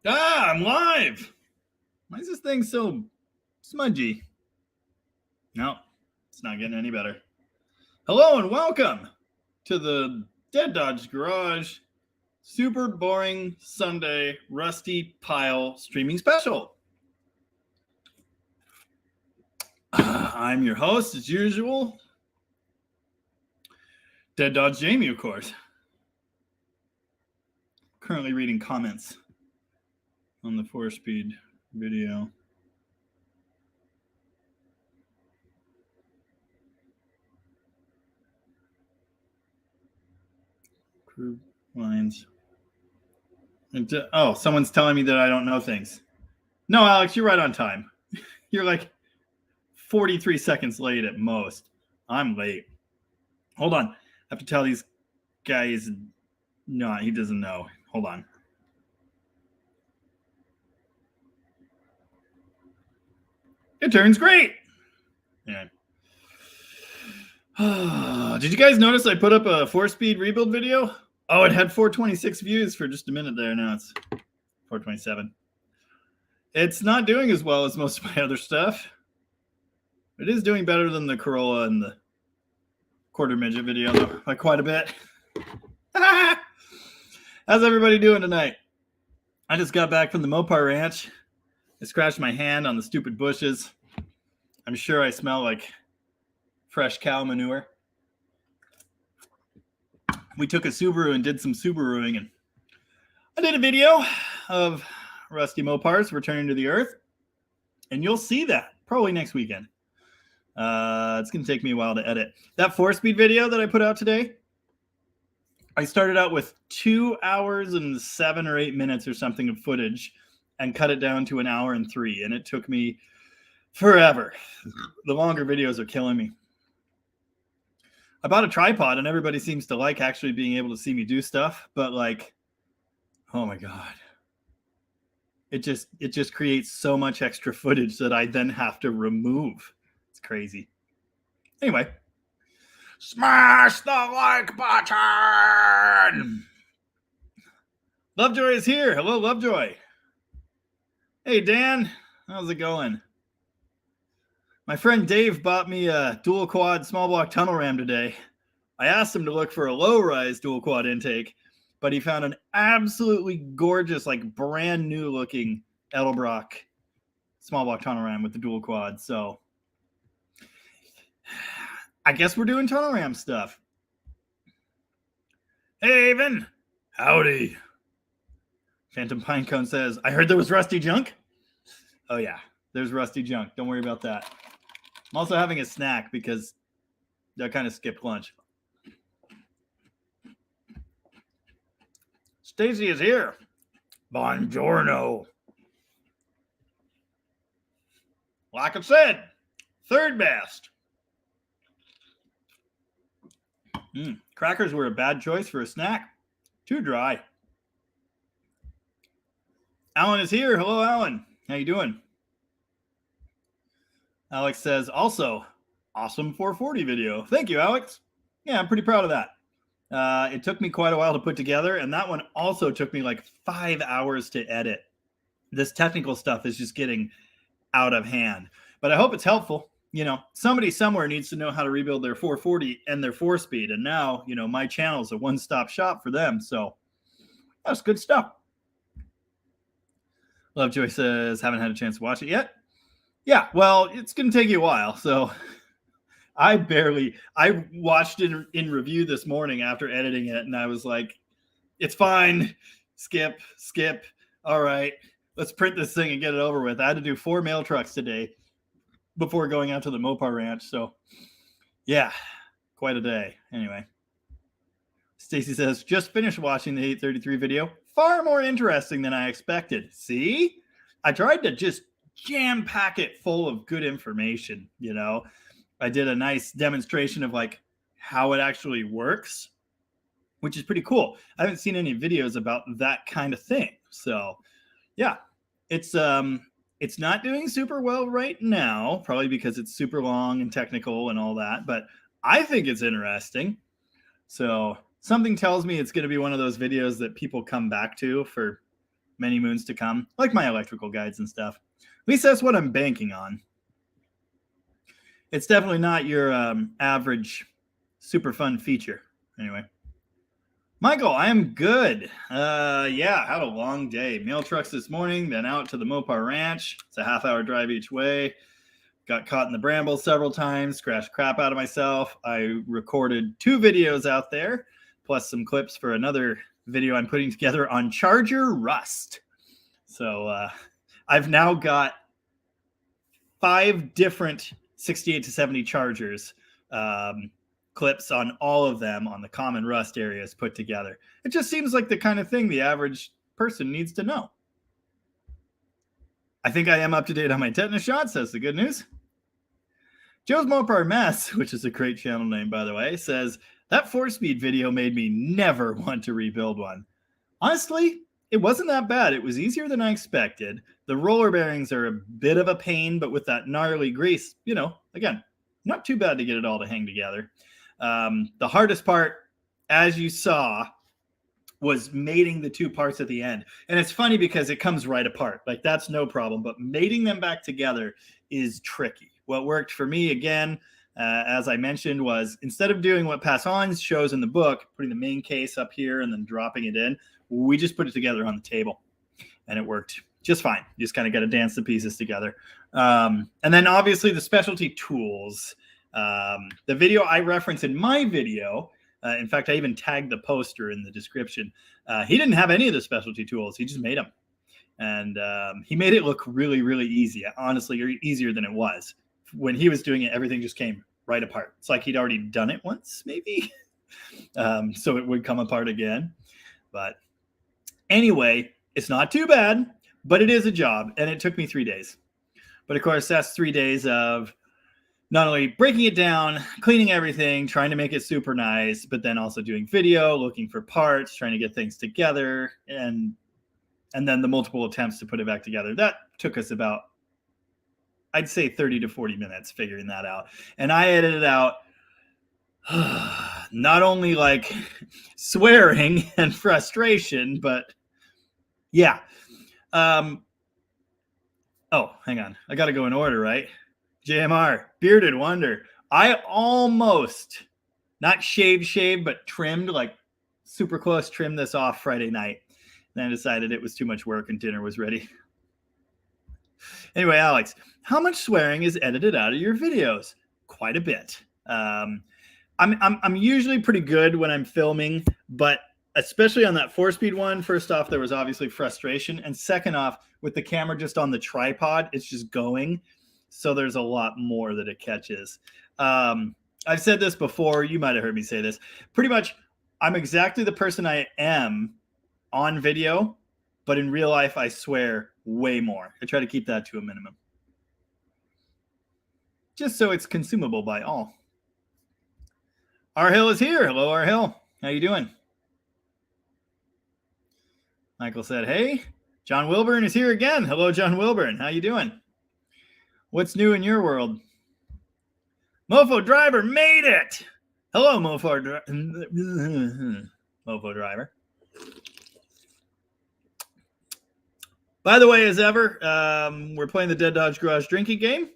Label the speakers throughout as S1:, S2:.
S1: I'm live. Why is this thing so smudgy? No, it's not getting any better. Hello and welcome to the Dead Dodge Garage Super Boring Sunday Rusty Pile Streaming Special. I'm your host, as usual. Dead Dodge Jamie, of course. Currently reading comments on the 4-speed video. Crew lines. Someone's telling me that I don't know things. No, Alex, you're right on time. You're like 43 seconds late at most. I'm late. Hold on. I have to tell these guys. No, he doesn't know. Hold on. It turns great. Yeah. Did you guys notice I put up a 4-speed rebuild video? Oh, it had 426 views for just a minute there. Now it's 427. It's not doing as well as most of my other stuff. It is doing better than the Corolla and the quarter midget video, though, by quite a bit. How's everybody doing tonight? I just got back from the Mopar Ranch. I scratched my hand on the stupid bushes. I'm sure I smell like fresh cow manure. We took a Subaru and did some Subaruing, and I did a video of rusty Mopars returning to the earth, and you'll see that probably next weekend. It's going to take me a while to edit. That 4-speed video that I put out today, I started out with 2 hours and 7 or 8 minutes or something of footage and cut it down to 1 hour and 3, and it took me forever. The longer videos are killing me. I bought a tripod, and everybody seems to like actually being able to see me do stuff, but like, oh my God. It just creates so much extra footage that I then have to remove. It's crazy. Anyway, smash the like button. Lovejoy is here. Hello, Lovejoy. Hey, Dan. How's it going? My friend Dave bought me a dual quad small block tunnel ram today. I asked him to look for a low rise dual quad intake, but he found an absolutely gorgeous, like brand new looking Edelbrock small block tunnel ram with the dual quad. So I guess we're doing tunnel ram stuff. Hey, Evan. Howdy. Phantom Pinecone says, I heard there was rusty junk. Oh, yeah. There's rusty junk. Don't worry about that. I'm also having a snack because I kind of skipped lunch. Stacy is here. Buongiorno. Like I said, third best. Crackers were a bad choice for a snack. Too dry. Alan is here. Hello, Alan. How you doing? Alex says, also, awesome 440 video. Thank you, Alex. Yeah, I'm pretty proud of that. It took me quite a while to put together, and that one also took me like 5 hours to edit. This technical stuff is just getting out of hand. But I hope it's helpful. You know, somebody somewhere needs to know how to rebuild their 440 and their 4-speed. And now, you know, my channel is a one-stop shop for them. So that's good stuff. Lovejoy says, haven't had a chance to watch it yet. Yeah, well, it's going to take you a while. So I watched it in review this morning after editing it. And I was like, it's fine. Skip. All right, let's print this thing and get it over with. I had to do 4 mail trucks today before going out to the Mopar Ranch. So yeah, quite a day. Anyway, Stacy says, just finished watching the 833 video. Far more interesting than I expected. See, I tried to just jam pack it full of good information. You know, I did a nice demonstration of like how it actually works, which is pretty cool. I haven't seen any videos about that kind of thing. So yeah, it's not doing super well right now, probably because it's super long and technical and all that, but I think it's interesting. So something tells me it's going to be one of those videos that people come back to for many moons to come, like my electrical guides and stuff. At least that's what I'm banking on. It's definitely not your average super fun feature. Anyway. Michael, I am good. Yeah, had a long day. Mail trucks this morning, then out to the Mopar Ranch. It's a half-hour drive each way. Got caught in the brambles several times, scratched crap out of myself. I recorded 2 videos out there, plus some clips for another video I'm putting together on charger rust. So I've now got 5 different 68 to 70 chargers clips on all of them on the common rust areas put together. It just seems like the kind of thing the average person needs to know. I think I am up to date on my tetanus shots. That's the good news. Joe's Mopar Mess, which is a great channel name, by the way, says, that 4-speed video made me never want to rebuild one. Honestly, it wasn't that bad. It was easier than I expected. The roller bearings are a bit of a pain, but with that gnarly grease, again, not too bad to get it all to hang together. The hardest part, as you saw, was mating the 2 parts at the end. And it's funny because it comes right apart. Like, that's no problem. But mating them back together is tricky. What worked for me, again, as I mentioned, was instead of doing what Passons shows in the book, putting the main case up here and then dropping it in, we just put it together on the table. And it worked just fine. You just kind of got to dance the pieces together. And then, obviously, the specialty tools. The video I reference in my video, in fact, I even tagged the poster in the description. He didn't have any of the specialty tools. He just made them. And he made it look really, really easy. Honestly, easier than it was. When he was doing it, everything just came right apart. It's like he'd already done it once, maybe. So it would come apart again. But anyway, it's not too bad, but it is a job. And it took me 3 days. But of course, that's 3 days of not only breaking it down, cleaning everything, trying to make it super nice, but then also doing video, looking for parts, trying to get things together, and then the multiple attempts to put it back together. That took us about, I'd say, 30 to 40 minutes figuring that out. And I edited out not only like swearing and frustration, but yeah. Oh, hang on. I got to go in order, right? JMR, Bearded Wonder. I almost, not shaved, but trimmed, like super close, trimmed this off Friday night. Then I decided it was too much work and dinner was ready. Anyway, Alex, how much swearing is edited out of your videos? Quite a bit. I'm usually pretty good when I'm filming, but especially on that 4-speed one, first off, there was obviously frustration. And second off, with the camera just on the tripod, it's just going. So there's a lot more that it catches. I've said this before. You might have heard me say this. Pretty much, I'm exactly the person I am on video, but in real life, I swear way more. I try to keep that to a minimum. Just so it's consumable by all. R Hill is here. Hello, R Hill. How you doing? Michael said, hey. John Wilburn is here again. Hello, John Wilburn. How you doing? What's new in your world? Mofo Driver made it. Hello, Mofo Driver. By the way, as ever, we're playing the Dead Dodge Garage drinking game.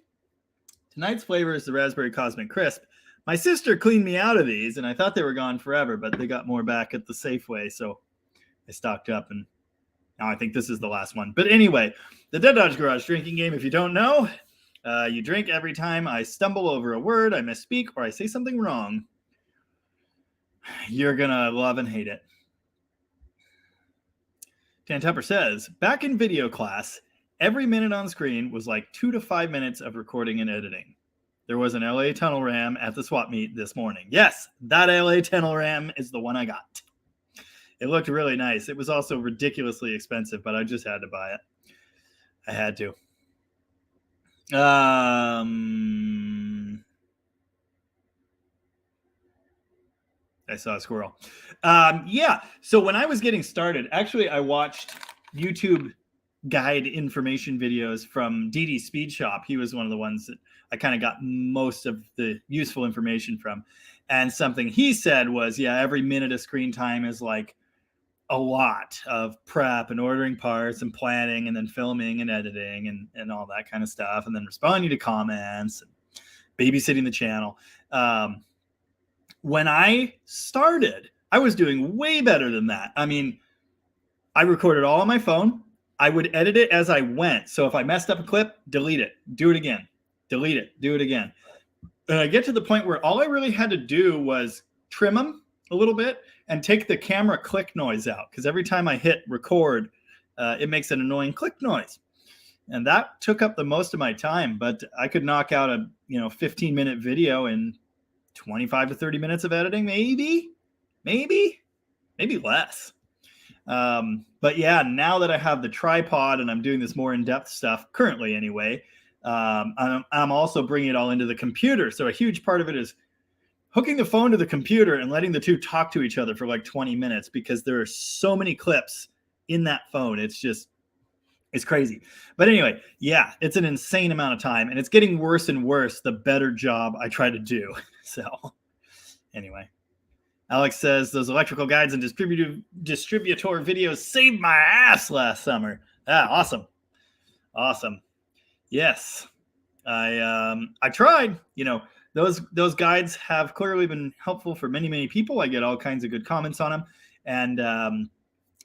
S1: Tonight's flavor is the Raspberry Cosmic Crisp. My sister cleaned me out of these, and I thought they were gone forever, but they got more back at the Safeway, so I stocked up, and now I think this is the last one. But anyway, the Dead Dodge Garage drinking game, if you don't know, you drink every time I stumble over a word, I misspeak, or I say something wrong. You're going to love and hate it. Dan Tupper says, back in video class, every minute on screen was like 2 to 5 minutes of recording and editing. There was an LA tunnel ram at the swap meet this morning. Yes, that LA tunnel ram is the one I got. It looked really nice. It was also ridiculously expensive, but I just had to buy it. I had to. I saw a squirrel. Yeah. So when I was getting started, actually, I watched YouTube guide information videos from DD Speed Shop. He was one of the ones that I kind of got most of the useful information from. And something he said was, yeah, every minute of screen time is like a lot of prep and ordering parts and planning and then filming and editing and all that kind of stuff. And then responding to comments and babysitting the channel. When I started, I was doing way better than that. I mean, I recorded all on my phone. I would edit it as I went. So if I messed up a clip, delete it, do it again, delete it, do it again. And I get to the point where all I really had to do was trim them a little bit and take the camera click noise out. Because every time I hit record, it makes an annoying click noise. And that took up the most of my time. But I could knock out a 15-minute video in 25 to 30 minutes of editing, maybe less. But yeah, now that I have the tripod and I'm doing this more in-depth stuff currently anyway, I'm also bringing it all into the computer. So a huge part of it is hooking the phone to the computer and letting the two talk to each other for like 20 minutes because there are so many clips in that phone. It's crazy. But anyway, yeah, it's an insane amount of time and it's getting worse and worse the better job I try to do. So anyway, Alex says those electrical guides and distributor videos saved my ass last summer. Ah, awesome. Yes, I tried. Those guides have clearly been helpful for many people. I get all kinds of good comments on them, and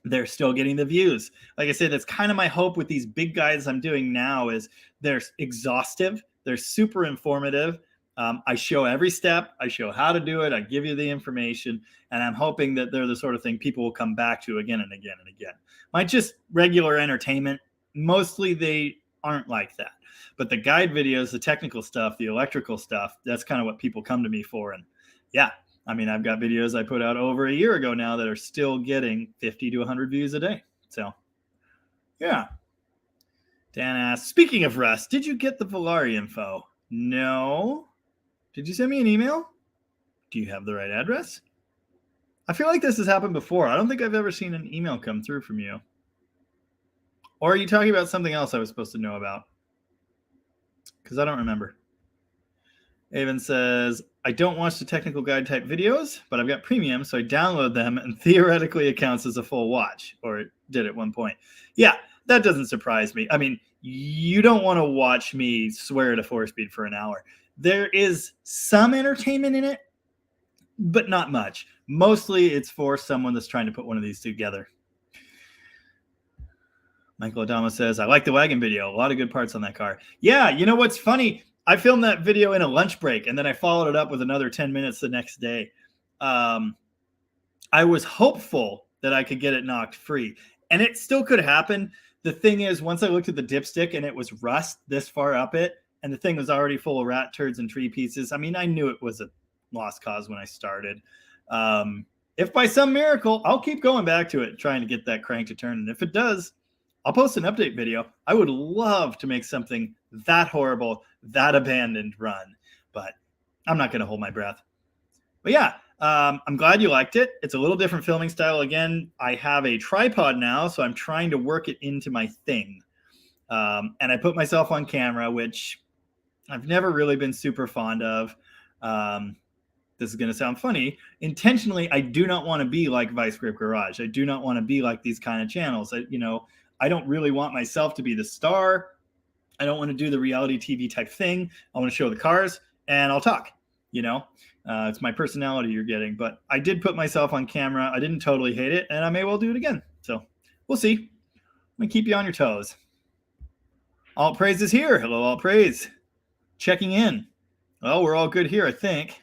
S1: they're still getting the views. Like I said, that's kind of my hope with these big guides I'm doing now is they're exhaustive. They're super informative. I show every step. I show how to do it. I give you the information, and I'm hoping that they're the sort of thing people will come back to again and again and again. My just regular entertainment, mostly they aren't like that. But the guide videos, the technical stuff, the electrical stuff, that's kind of what people come to me for. And yeah, I mean, I've got videos I put out over a year ago now that are still getting 50 to 100 views a day. So yeah. Dan asks, speaking of Rust, did you get the Volare info? No. Did you send me an email? Do you have the right address? I feel like this has happened before. I don't think I've ever seen an email come through from you. Or are you talking about something else I was supposed to know about? Because I don't remember. Avon says, I don't watch the technical guide type videos, but I've got premium, so I download them and theoretically it counts as a full watch, or it did at one point. Yeah, that doesn't surprise me. I mean, you don't want to watch me swear at a 4-speed for an hour. There is some entertainment in it, but not much. Mostly it's for someone that's trying to put one of these together. Michael Adama says, I like the wagon video. A lot of good parts on that car. Yeah, you know what's funny? I filmed that video in a lunch break, and then I followed it up with another 10 minutes the next day. I was hopeful that I could get it knocked free, and it still could happen. The thing is, once I looked at the dipstick and it was rust this far up it, and the thing was already full of rat turds and tree pieces, I mean, I knew it was a lost cause when I started. If by some miracle, I'll keep going back to it, trying to get that crank to turn, and if it does, I'll post an update video. I would love to make something that horrible, that abandoned run, but I'm not going to hold my breath. But yeah, I'm glad you liked it. It's a little different filming style. Again, I have a tripod now, so I'm trying to work it into my thing. And I put myself on camera, which I've never really been super fond of. This is going to sound funny. Intentionally, I do not want to be like Vice Grip Garage. I do not want to be like these kind of channels. I don't really want myself to be the star. I don't want to do the reality TV type thing. I want to show the cars and I'll talk, it's my personality you're getting, but I did put myself on camera. I didn't totally hate it and I may well do it again. So we'll see. I'm going to keep you on your toes. Alt Praise is here. Hello, Alt Praise. Checking in. Well, we're all good here, I think.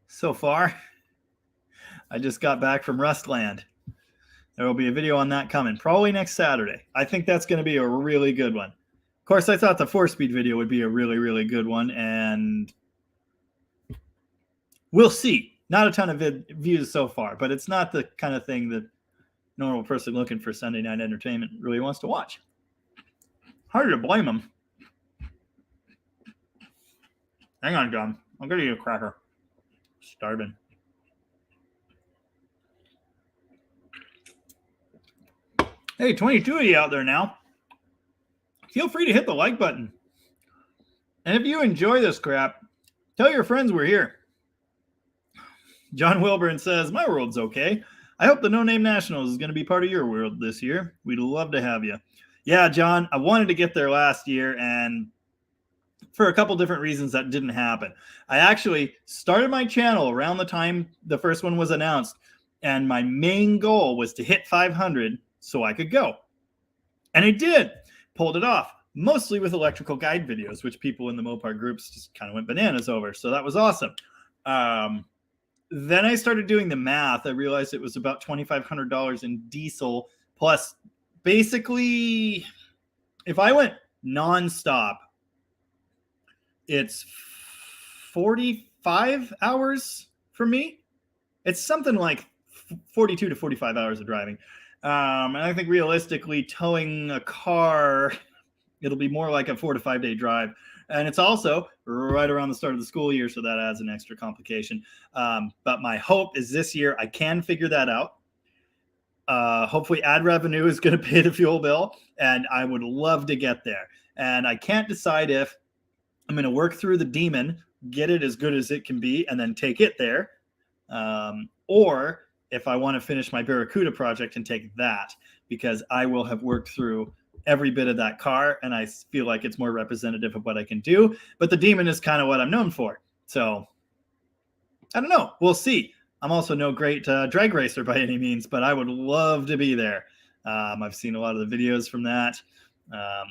S1: So far. I just got back from Rustland. There will be a video on that coming probably next Saturday. I think that's going to be a really good one. Of course, I thought the 4-speed video would be a really, really good one, and we'll see. Not a ton of views so far, but it's not the kind of thing that a normal person looking for Sunday night entertainment really wants to watch. Hard to blame them. Hang on, John. I'll get you a cracker. Starving. Hey, 22 of you out there now. Feel free to hit the like button. And if you enjoy this crap, tell your friends we're here. John Wilburn says, my world's okay. I hope the No Name Nationals is going to be part of your world this year. We'd love to have you. Yeah, John, I wanted to get there last year, and for a couple different reasons that didn't happen. I actually started my channel around the time the first one was announced, and my main goal was to hit 500 so I could go. And I did. Pulled it off, mostly with electrical guide videos, which people in the Mopar groups just kind of went bananas over. So that was awesome. Then I started doing the math. I realized it was about $2,500 in diesel, plus basically, if I went nonstop, it's 45 hours for me. It's something like 42 to 45 hours of driving. And I think realistically, towing a car, it'll be more like a 4 to 5 day drive. And it's also right around the start of the school year, so that adds an extra complication. But my hope is this year I can figure that out. Hopefully ad revenue is going to pay the fuel bill, and I would love to get there. And I can't decide if I'm going to work through the Demon, get it as good as it can be, and then take it there. Or if I want to finish my Barracuda project and take that, because I will have worked through every bit of that car, and I feel like it's more representative of what I can do. But the Demon is kind of what I'm known for. So I don't know. We'll see. I'm also no great drag racer by any means, but I would love to be there. I've seen a lot of the videos from that. A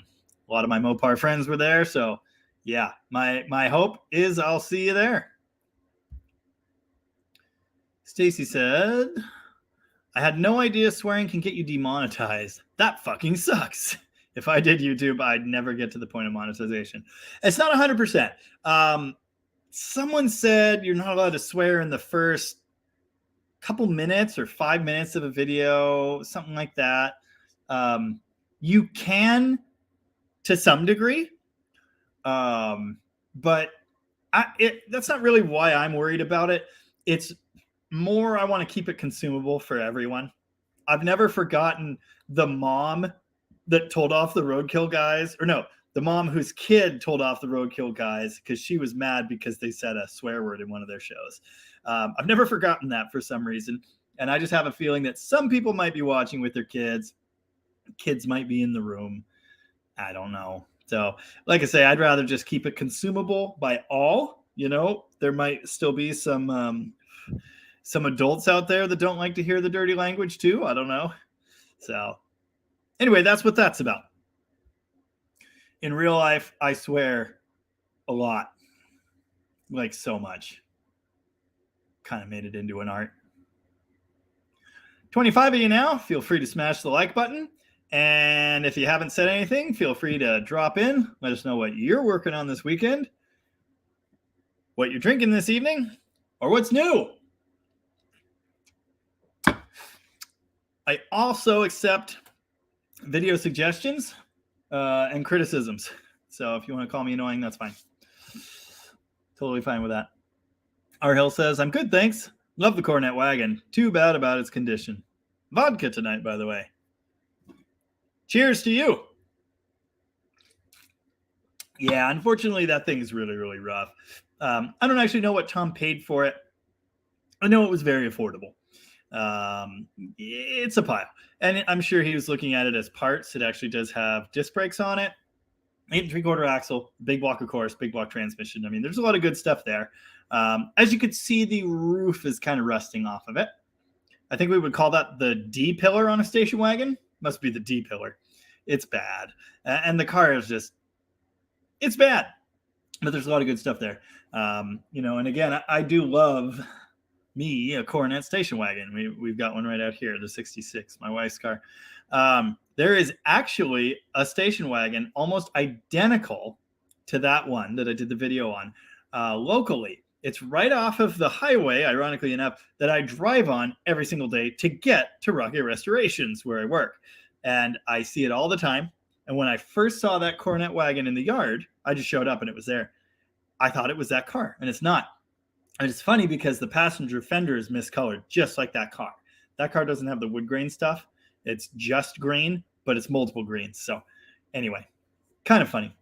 S1: lot of my Mopar friends were there. So yeah, my hope is I'll see you there. Stacy said, I had no idea swearing can get you demonetized. That fucking sucks. If I did YouTube, I'd never get to the point of monetization. It's not 100%. Someone said you're not allowed to swear in the first couple minutes or 5 minutes of a video, something like that. You can to some degree, but that's not really why I'm worried about it. It's more I want to keep it consumable for everyone. I've never forgotten the mom that told off the roadkill guys, or no, the mom whose kid told off the roadkill guys because she was mad because they said a swear word in one of their shows. I've never forgotten that for some reason. And I just have a feeling that some people might be watching with their kids. Kids might be in the room. I don't know. So like I say, I'd rather just keep it consumable by all. You know, there might still be some adults out there that don't like to hear the dirty language too. I don't know. So anyway, that's what that's about. In real life, I swear a lot, like so much. Kind of made it into an art. 25 of you now, feel free to smash the like button. And if you haven't said anything, feel free to drop in. Let us know what you're working on this weekend, what you're drinking this evening, or what's new. I also accept video suggestions and criticisms. So if you want to call me annoying, that's fine. Totally fine with that. R Hill says, I'm good, thanks. Love the Cornet wagon. Too bad about its condition. Vodka tonight, by the way. Cheers to you. Yeah, unfortunately, that thing is really, really rough. I don't actually know what Tom paid for it. I know it was very affordable. It's a pile. And I'm sure he was looking at it as parts. It actually does have disc brakes on it. 8 3/4 axle, big block of course, big block transmission. I mean, there's a lot of good stuff there. As you could see, the roof is kind of rusting off of it. I think we would call that the D pillar on a station wagon. Must be the D pillar. It's bad. And the car is just, it's bad. But there's a lot of good stuff there. You know, and again, I do love me a Coronet station wagon. We've got one right out here, the 66, my wife's car. There is actually a station wagon almost identical to that one that I did the video on locally. It's right off of the highway, ironically enough, that I drive on every single day to get to Rocky Restorations where I work. And I see it all the time. And when I first saw that Coronet wagon in the yard, I just showed up and it was there. I thought it was that car, and it's not. And it's funny because the passenger fender is miscolored, just like that car. That car doesn't have the wood grain stuff. It's just green, but it's multiple greens. So anyway, kind of funny.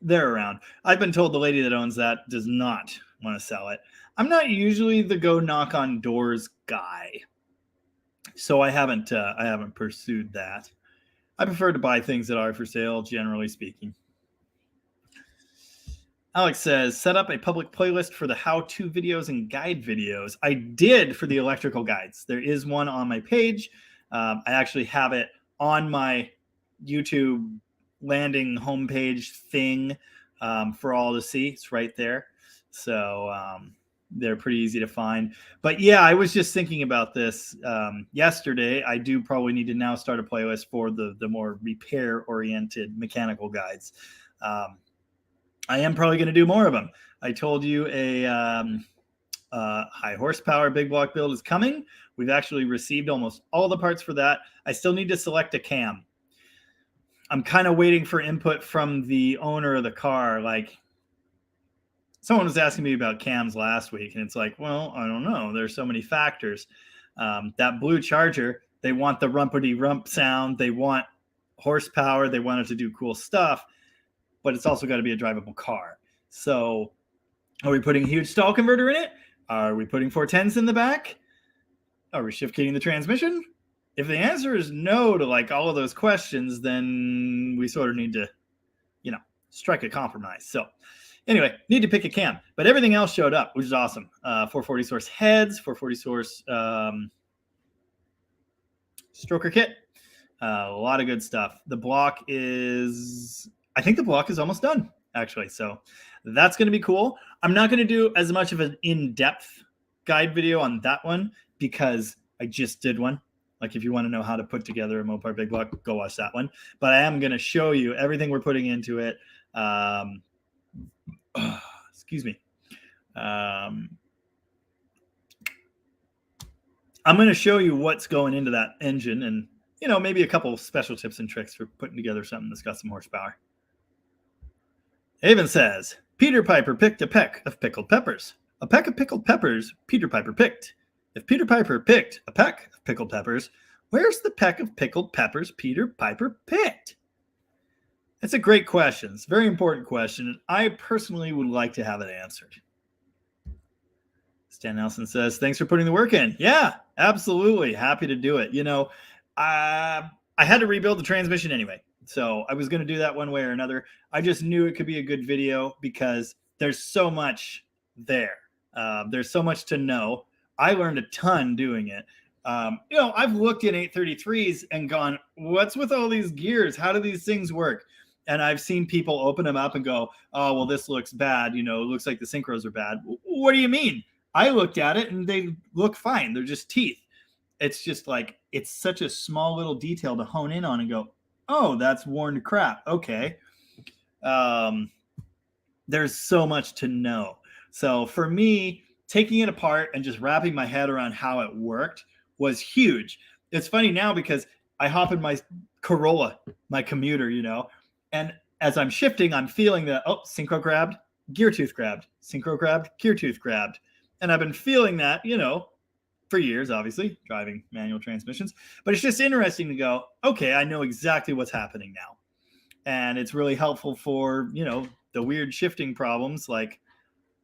S1: They're around. I've been told the lady that owns that does not want to sell it. I'm not usually the go knock on doors guy. So I haven't pursued that. I prefer to buy things that are for sale, generally speaking. Alex says, set up a public playlist for the how-to videos and guide videos. I did for the electrical guides. There is one on my page. I actually have it on my YouTube landing homepage thing for all to see. It's right there. So they're pretty easy to find. But yeah, I was just thinking about this yesterday. I do probably need to now start a playlist for the more repair-oriented mechanical guides. I am probably going to do more of them. I told you a high horsepower big block build is coming. We've actually received almost all the parts for that. I still need to select a cam. I'm kind of waiting for input from the owner of the car. Like, someone was asking me about cams last week, and it's like, well, I don't know. There's so many factors. That blue Charger, they want the rumpity rump sound. They want horsepower. They want it to do cool stuff. But it's also got to be a drivable car. So are we putting a huge stall converter in it? Are we putting 410s in the back? Are we shift keying the transmission? If the answer is no to like all of those questions, then we sort of need to, strike a compromise. So anyway, need to pick a cam. But everything else showed up, which is awesome. 440 source heads, 440 source stroker kit. A lot of good stuff. The block is... I think the block is almost done, actually. So that's going to be cool. I'm not going to do as much of an in-depth guide video on that one because I just did one. Like, if you want to know how to put together a Mopar big block, go watch that one. But I am going to show you everything we're putting into it. Excuse me. I'm going to show you what's going into that engine and, maybe a couple of special tips and tricks for putting together something that's got some horsepower. Haven says, Peter Piper picked a peck of pickled peppers. A peck of pickled peppers Peter Piper picked. If Peter Piper picked a peck of pickled peppers, where's the peck of pickled peppers Peter Piper picked? That's a great question. It's a very important question, and I personally would like to have it answered. Stan Nelson says, thanks for putting the work in. Yeah, absolutely. Happy to do it. I had to rebuild the transmission anyway. So I was going to do that one way or another. I just knew it could be a good video because there's so much there. There's so much to know. I learned a ton doing it. I've looked at 833s and gone, what's with all these gears? How do these things work? And I've seen people open them up and go, oh, well, this looks bad. It looks like the synchros are bad. What do you mean? I looked at it and they look fine. They're just teeth. It's just like, it's such a small little detail to hone in on and go, oh, that's worn to crap. Okay. There's so much to know. So for me, taking it apart and just wrapping my head around how it worked was huge. It's funny now because I hop in my Corolla, my commuter, and as I'm shifting, I'm feeling that, synchro grabbed, gear tooth grabbed, synchro grabbed, gear tooth grabbed. And I've been feeling that, for years, obviously, driving manual transmissions. But it's just interesting to go, okay, I know exactly what's happening now. And it's really helpful for, the weird shifting problems. Like,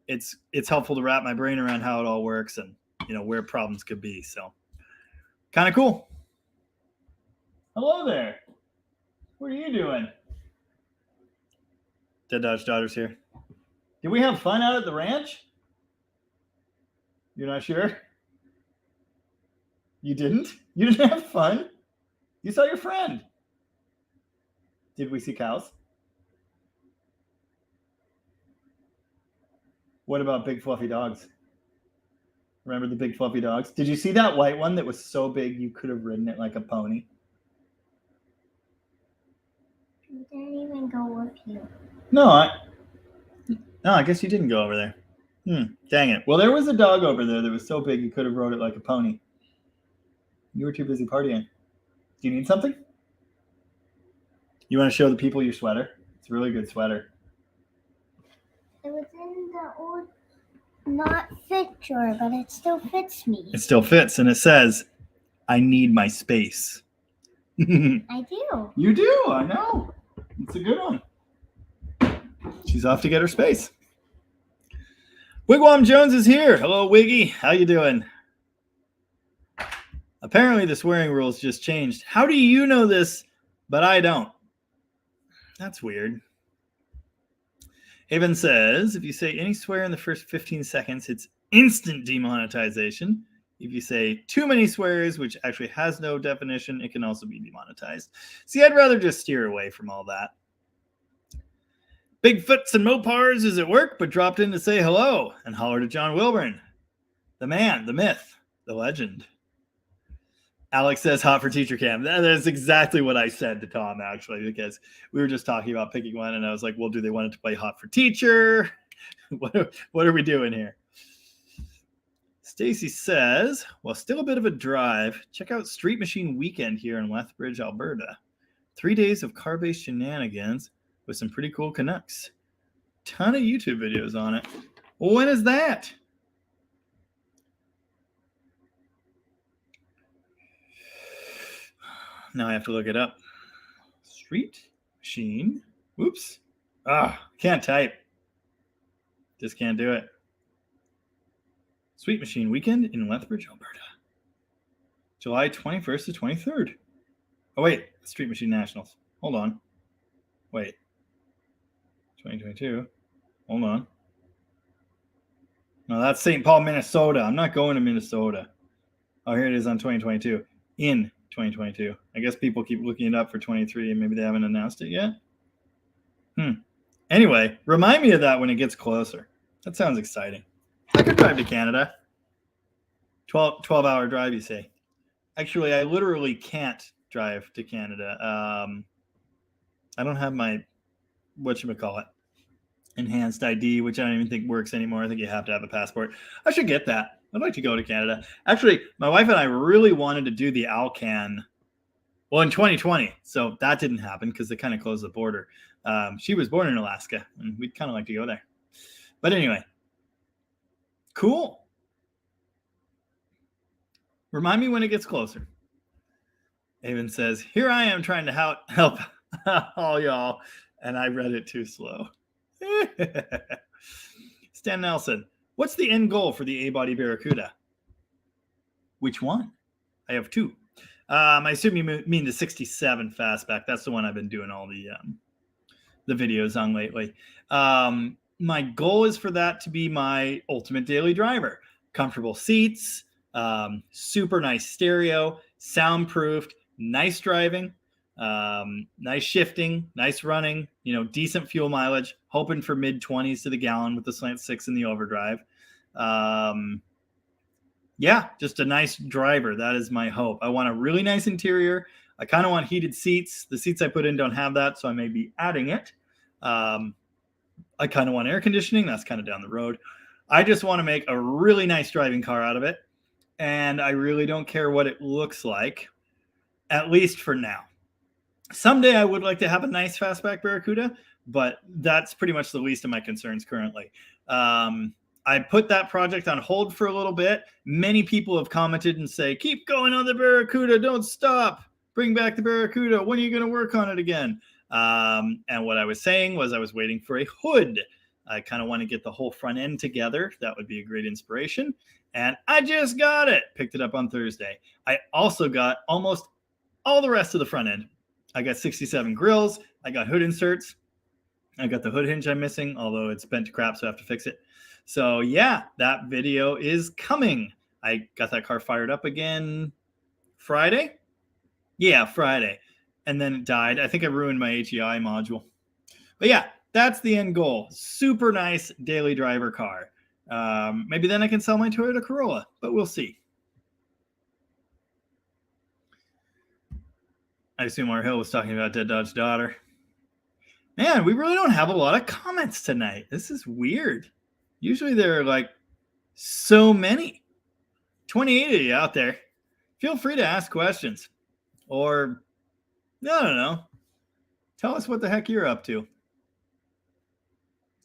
S1: it's helpful to wrap my brain around how it all works and, where problems could be. So, kind of cool. Hello there. What are you doing? Dead Dodge Daughter's here. Did we have fun out at the ranch? You're not sure? You didn't? You didn't have fun? You saw your friend. Did we see cows? What about big fluffy dogs? Remember the big fluffy dogs? Did you see that white one that was so big you could have ridden it like a pony?
S2: You didn't even go with you.
S1: No, I guess you didn't go over there. Dang it. Well, there was a dog over there that was so big you could have rode it like a pony. You were too busy partying. Do you need something? You want to show the people your sweater? It's a really good sweater.
S2: It was in the old not fit drawer, but it still fits me.
S1: It still fits, and it says, I need my space.
S2: I do.
S1: You do, I know. It's a good one. She's off to get her space. Wigwam Jones is here. Hello, Wiggy. How you doing? Apparently the swearing rules just changed. How do you know this, but I don't? That's weird. Haven says, if you say any swear in the first 15 seconds, it's instant demonetization. If you say too many swears, which actually has no definition, it can also be demonetized. See, I'd rather just steer away from all that. Bigfoots and Mopars is at work, but dropped in to say hello and holler to John Wilburn. The man, the myth, the legend. Alex says hot for teacher camp. That's exactly what I said to Tom, actually, because we were just talking about picking one, and I was like, well, do they want it to play hot for teacher? What are we doing here? Stacy says, well, still a bit of a drive. Check out Street Machine Weekend here in Lethbridge, Alberta. 3 days of car-based shenanigans with some pretty cool Canucks. Ton of YouTube videos on it. Well, when is that? Now I have to look it up. Street Machine. Whoops. Can't type. Just can't do it. Street Machine Weekend in Lethbridge, Alberta. July 21st to 23rd. Oh, wait. Street Machine Nationals. Hold on. Wait. 2022. Hold on. No, that's St. Paul, Minnesota. I'm not going to Minnesota. Oh, here it is on 2022. In 2022. I guess people keep looking it up for 23 and maybe they haven't announced it yet. Anyway, remind me of that when it gets closer. That sounds exciting. I could drive to Canada. 12-hour drive, you say. Actually, I literally can't drive to Canada. I don't have my, whatchamacallit, enhanced ID, which I don't even think works anymore. I think you have to have a passport. I should get that. I'd like to go to Canada. Actually, my wife and I really wanted to do the Alcan, well, in 2020. So that didn't happen because they kind of closed the border. She was born in Alaska, and we'd kind of like to go there. But anyway, cool. Remind me when it gets closer. Avon says, here I am trying to help all y'all, and I read it too slow. Stan Nelson, what's the end goal for the A-body Barracuda? Which one? I have two. I assume you mean the 67 fastback. That's the one I've been doing all the videos on lately. My goal is for that to be my ultimate daily driver. Comfortable seats, super nice stereo, soundproofed, nice driving, nice shifting, nice running, decent fuel mileage, hoping for mid-20s to the gallon with the slant 6 in the overdrive. Yeah, just a nice driver. That is my hope. I want a really nice interior. I kind of want heated seats. The seats I put in don't have that, so I may be adding it. I kind of want air conditioning. That's kind of down the road. I just want to make a really nice driving car out of it, and I really don't care what it looks like, at least for now. Someday I would like to have a nice fastback Barracuda, but that's pretty much the least of my concerns currently. I put that project on hold for a little bit. Many people have commented and say, keep going on the Barracuda. Don't stop. Bring back the Barracuda. When are you going to work on it again? And what I was saying was I was waiting for a hood. I kind of want to get the whole front end together. That would be a great inspiration. And I just got it. Picked it up on Thursday. I also got almost all the rest of the front end. I got 67 grills. I got hood inserts. I got the hood hinge I'm missing, although it's bent to crap, so I have to fix it. So yeah, that video is coming. I got that car fired up again Friday. Yeah, Friday. And then it died. I think I ruined my HEI module. But yeah, that's the end goal. Super nice daily driver car. Maybe then I can sell my Toyota Corolla, but we'll see. I assume our Hill was talking about Dead Dodge Daughter. Man, we really don't have a lot of comments tonight. This is weird. Usually there are like so many. 28 of you out there. Feel free to ask questions. Or, I don't know. Tell us what the heck you're up to.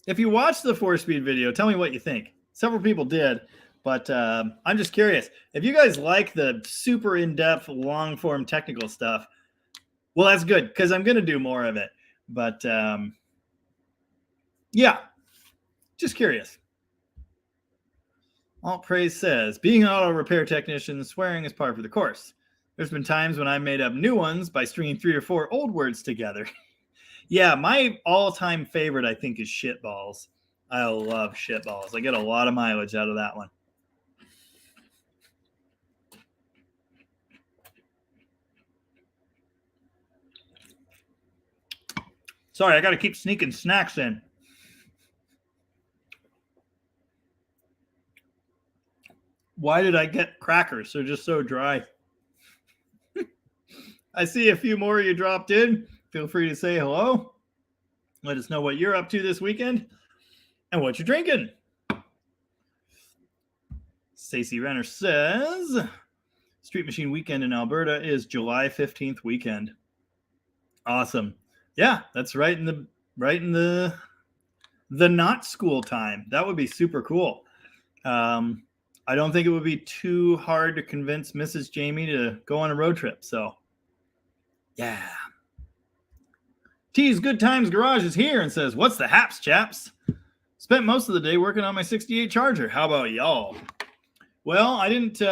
S1: If you watched the 4-speed video, tell me what you think. Several people did, but I'm just curious. If you guys like the super in-depth, long-form technical stuff, well, that's good, because I'm going to do more of it. But, yeah, just curious. Alt Praise says, being an auto repair technician, swearing is par for the course. There's been times when I made up new ones by stringing 3 or 4 old words together. Yeah, my all-time favorite, I think, is shitballs. I love shitballs. I get a lot of mileage out of that one. Sorry, I got to keep sneaking snacks in. Why did I get crackers? They're just so dry. I see a few more of you dropped in. Feel free to say hello. Let us know what you're up to this weekend and what you're drinking. Stacey Renner says, Street Machine Weekend in Alberta is July 15th weekend. Awesome. Yeah, that's right in the not school time. That would be super cool. I don't think it would be too hard to convince Mrs. Jamie to go on a road trip. So, yeah. T's Good Times Garage is here and says, what's the haps, chaps? Spent most of the day working on my 68 Charger. How about y'all? Well, I didn't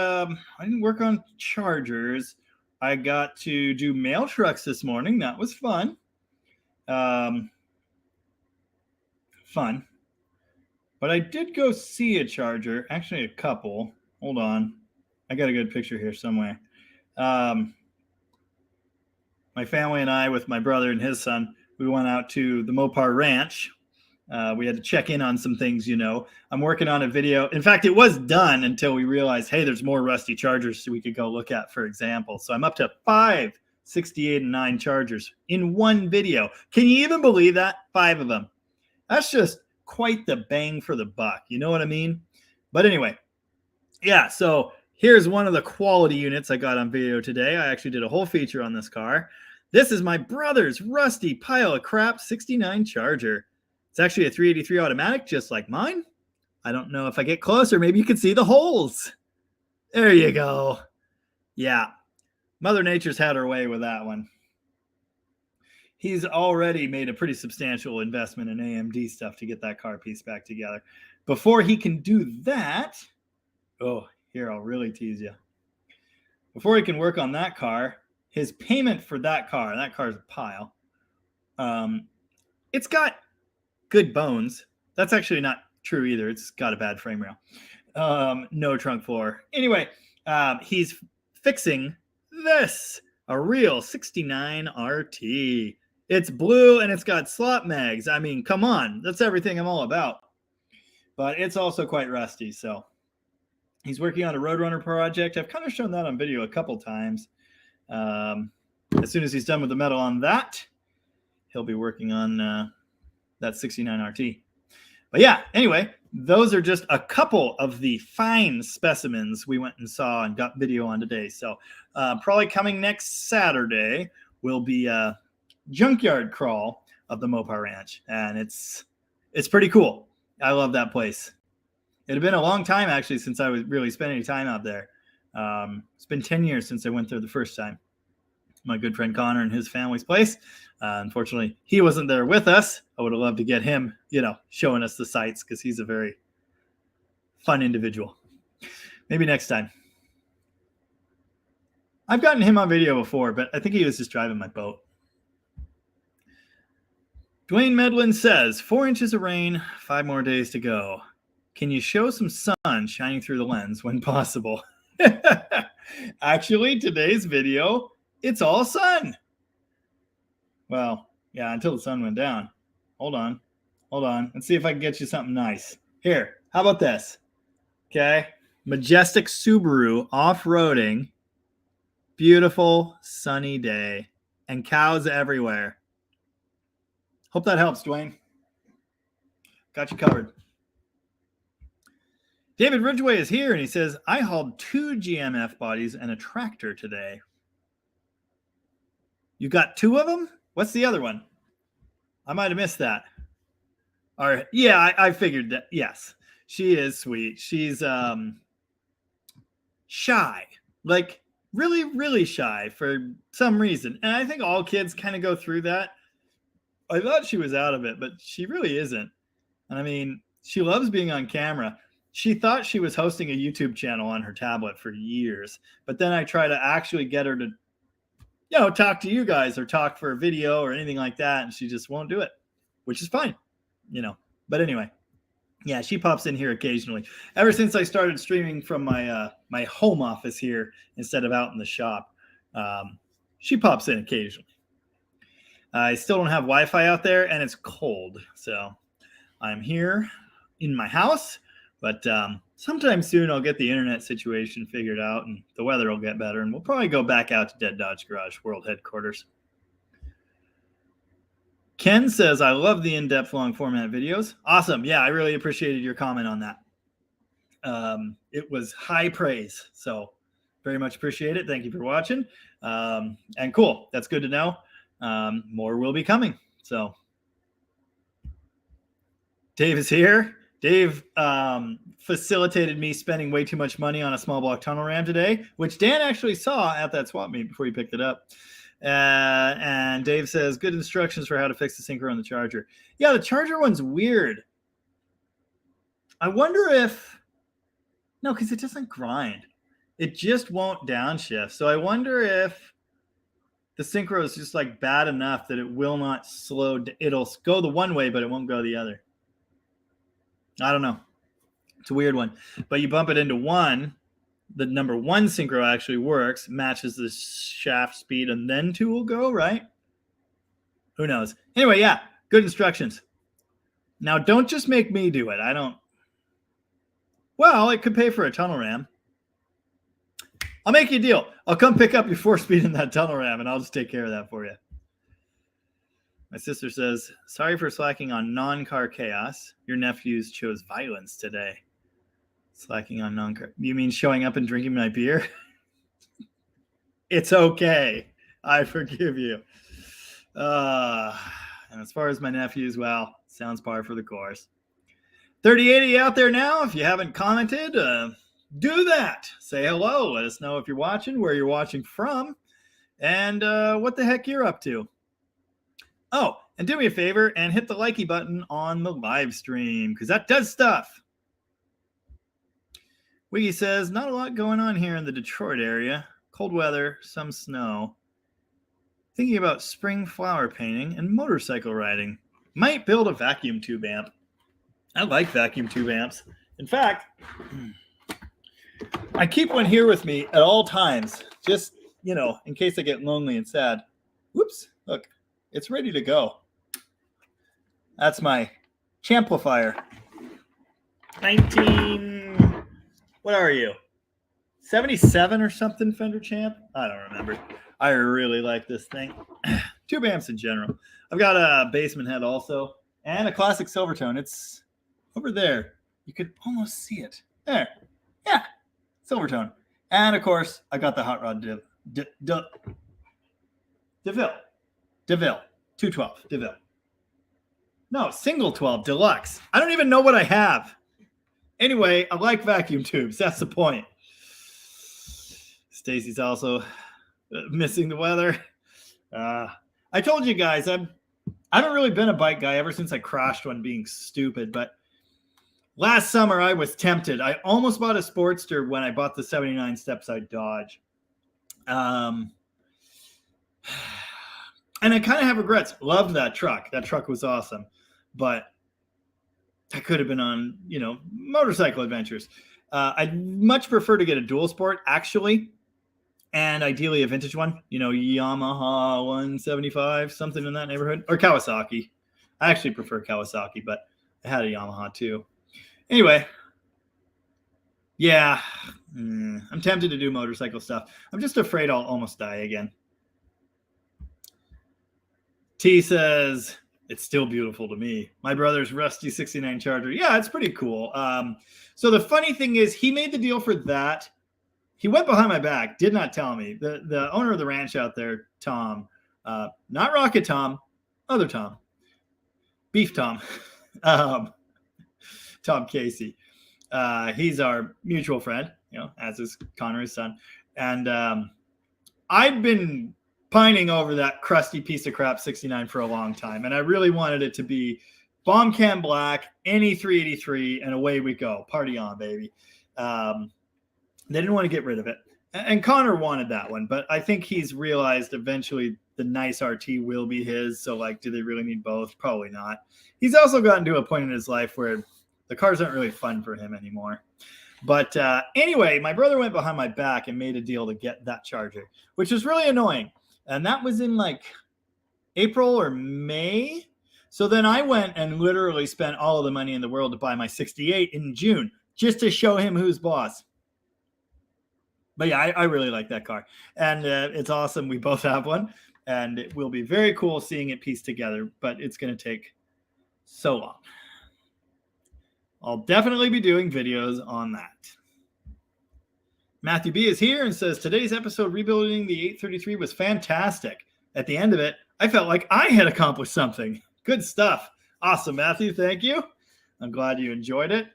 S1: work on chargers. I got to do mail trucks this morning. That was fun. But I did go see a charger, actually a couple. Hold on. I got a good picture here somewhere. My family and I, with my brother and his son, we went out to the Mopar Ranch. We had to check in on some things, you know. I'm working on a video. In fact, it was done until we realized, hey, there's more rusty chargers so we could go look at, for example. So I'm up to 5 68 and 9 chargers in one video. Can you even believe that? 5 of them. That's just quite the bang for the buck. You know what I mean? But anyway, yeah, so here's one of the quality units I got on video today. I actually did a whole feature on this car. This is my brother's rusty pile of crap 69 Charger. It's actually a 383 automatic, just like mine. I don't know if I get closer, maybe you can see the holes. There you go. Yeah, Mother Nature's had her way with that one. He's already made a pretty substantial investment in AMD stuff to get that car piece back together. Before he can do that, oh, here, I'll really tease you. Before he can work on that car, his payment for that car's a pile. It's got good bones. That's actually not true either. It's got a bad frame rail. No trunk floor. Anyway, he's fixing this, a real 69 RT. It's blue and it's got slot mags. I mean, come on. That's everything I'm all about. But it's also quite rusty, so he's working on a Roadrunner project. I've kind of shown that on video a couple times. As soon as he's done with the metal on that, he'll be working on that 69 RT. But yeah, anyway, those are just a couple of the fine specimens we went and saw and got video on today. So probably coming next Saturday will be a Junkyard crawl of the Mopar Ranch. And it's pretty cool. I love that place. It had been a long time, actually, since I was really spending time out there. It's been 10 years since I went there the first time. My good friend Connor and his family's place. Unfortunately, he wasn't there with us. I would have loved to get him, showing us the sights because he's a very fun individual. Maybe next time. I've gotten him on video before, but I think he was just driving my boat. Dwayne Medlin says, 4 inches of rain, 5 more days to go. Can you show some sun shining through the lens when possible? Actually, today's video, it's all sun. Well, yeah, until the sun went down. Hold on. Let's see if I can get you something nice. Here, how about this? Okay. Majestic Subaru off-roading. Beautiful sunny day. And cows everywhere. Hope that helps, Dwayne. Got you covered. David Ridgway is here, and he says, I hauled 2 GMF bodies and a tractor today. You got 2 of them? What's the other one? I might have missed that. Or yeah, I figured that. Yes, she is sweet. She's shy, like really, really shy for some reason. And I think all kids kind of go through that. I thought she was out of it, but she really isn't. And I mean, she loves being on camera. she thought she was hosting a YouTube channel on her tablet for years, but then I try to actually get her to, talk to you guys or talk for a video or anything like that, and she just won't do it, which is fine, But anyway, yeah, she pops in here occasionally. Ever since I started streaming from my home office here instead of out in the shop, she pops in occasionally. I still don't have Wi-Fi out there, and it's cold, so I'm here in my house. But sometime soon I'll get the internet situation figured out, and the weather will get better, and we'll probably go back out to Dead Dodge Garage World Headquarters. Ken says, I love the in-depth long format videos. Awesome. Yeah, I really appreciated your comment on that. It was high praise, so very much appreciate it. Thank you for watching. And cool. That's good to know. More will be coming. So Dave is here. Dave facilitated me spending way too much money on a small block tunnel ram today, which Dan actually saw at that swap meet before he picked it up. And Dave says, good instructions for how to fix the synchro on the charger. Yeah, the charger one's weird. I wonder if... No, because it doesn't grind. It just won't downshift. So I wonder if the synchro is just like bad enough that it will not slow. It'll go the one way, but it won't go the other. I don't know. It's a weird one. But you bump it into one, the number one synchro actually works, matches the shaft speed, and then two will go, right? Who knows? Anyway, yeah, good instructions. Now, don't just make me do it. I don't. Well, it could pay for a tunnel ram. I'll make you a deal. I'll come pick up your 4-speed in that tunnel ram, and I'll just take care of that for you. My sister says, sorry for slacking on non-car chaos. Your nephews chose violence today. Slacking on non-car. You mean showing up and drinking my beer? It's okay. I forgive you. And as far as my nephews, well, sounds par for the course. 3080 out there now. If you haven't commented, do that. Say hello. Let us know if you're watching, where you're watching from, and what the heck you're up to. Oh, and do me a favor and hit the likey button on the live stream, because that does stuff. Wiggy says, not a lot going on here in the Detroit area. Cold weather, some snow. Thinking about spring flower painting and motorcycle riding. Might build a vacuum tube amp. I like vacuum tube amps. In fact, I keep one here with me at all times, just, in case I get lonely and sad. Whoops, look, it's ready to go. That's my Champlifier. What are you? 77 or something Fender Champ? I don't remember. I really like this thing. Tube amps in general. I've got a basement head also, and a classic Silvertone. It's over there. You could almost see it. There. Yeah. Silvertone. And of course, I got the Hot Rod DeVille. 212. DeVille. No, single 12. Deluxe. I don't even know what I have. Anyway, I like vacuum tubes. That's the point. Stacy's also missing the weather. I told you guys, I haven't really been a bike guy ever since I crashed one being stupid, but last summer I was tempted. I almost bought a Sportster when I bought the 79 Stepside Dodge. And I kind of have regrets. Loved that truck. That truck was awesome. But I could have been on, motorcycle adventures. I'd much prefer to get a dual sport, actually. And ideally a vintage one, Yamaha 175, something in that neighborhood. Or Kawasaki. I actually prefer Kawasaki, but I had a Yamaha too. Anyway, yeah, I'm tempted to do motorcycle stuff. I'm just afraid I'll almost die again. T says, it's still beautiful to me. My brother's rusty 69 Charger. Yeah, it's pretty cool. So the funny thing is, he made the deal for that. He went behind my back, did not tell me. The owner of the ranch out there, Tom, not Rocket Tom, other Tom, Beef Tom, Tom Casey. He's our mutual friend, as is Connor, his son. And I'd been pining over that crusty piece of crap 69 for a long time. And I really wanted it to be bomb can black, any 383, and away we go. Party on, baby. They didn't want to get rid of it. And Connor wanted that one, but I think he's realized eventually the nice RT will be his. So, like, do they really need both? Probably not. He's also gotten to a point in his life where the cars aren't really fun for him anymore. But anyway, my brother went behind my back and made a deal to get that Charger, which was really annoying. And that was in like April or May. So then I went and literally spent all of the money in the world to buy my 68 in June just to show him who's boss. But yeah, I really like that car. And it's awesome. We both have one. And it will be very cool seeing it pieced together. But it's going to take so long. I'll definitely be doing videos on that. Matthew B is here and says, today's episode rebuilding the 833 was fantastic. At the end of it, I felt like I had accomplished something. Good stuff. Awesome, Matthew. Thank you. I'm glad you enjoyed it.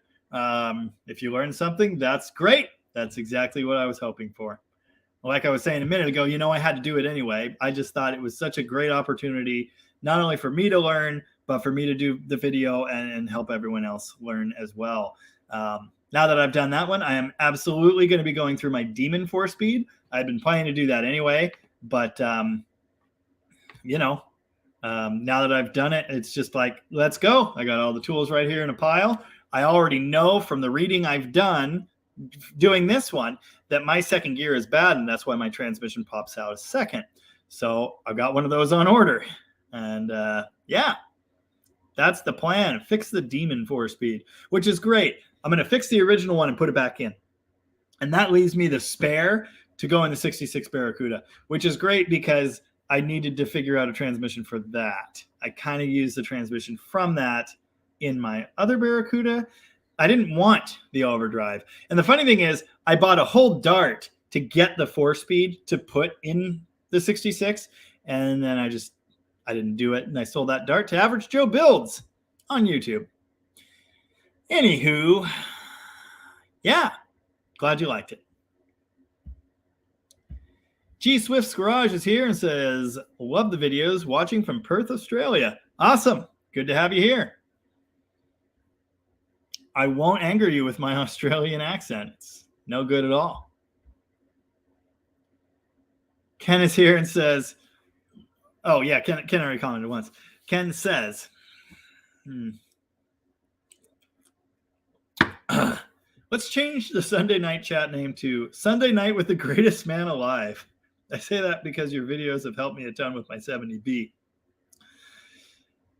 S1: If you learned something, that's great. That's exactly what I was hoping for. Like I was saying a minute ago, I had to do it anyway. I just thought it was such a great opportunity, not only for me to learn, but for me to do the video and help everyone else learn as well. Now that I've done that one, I am absolutely going to be going through my Demon 4-speed. I've been planning to do that anyway, but now that I've done it, it's just like, let's go. I got all the tools right here in a pile. I already know from the reading I've done doing this one that my second gear is bad, and that's why my transmission pops out a second. So I've got one of those on order, and yeah, that's the plan. Fix the Demon 4-speed, which is great. I'm going to fix the original one and put it back in, and that leaves me the spare to go in the 66 Barracuda, which is great because I needed to figure out a transmission for that. I kind of used the transmission from that in my other Barracuda. I didn't want the overdrive. And the funny thing is, I bought a whole dart to get the 4-speed to put in the 66. And then I didn't do it. And I sold that dart to Average Joe Builds on YouTube. Anywho, yeah, glad you liked it. G Swift's Garage is here and says, love the videos, watching from Perth, Australia. Awesome. Good to have you here. I won't anger you with my Australian accent. It's no good at all. Ken is here and says, oh, yeah, Ken already commented once. Ken says, let's change the Sunday night chat name to Sunday Night with the Greatest Man Alive. I say that because your videos have helped me a ton with my 70B.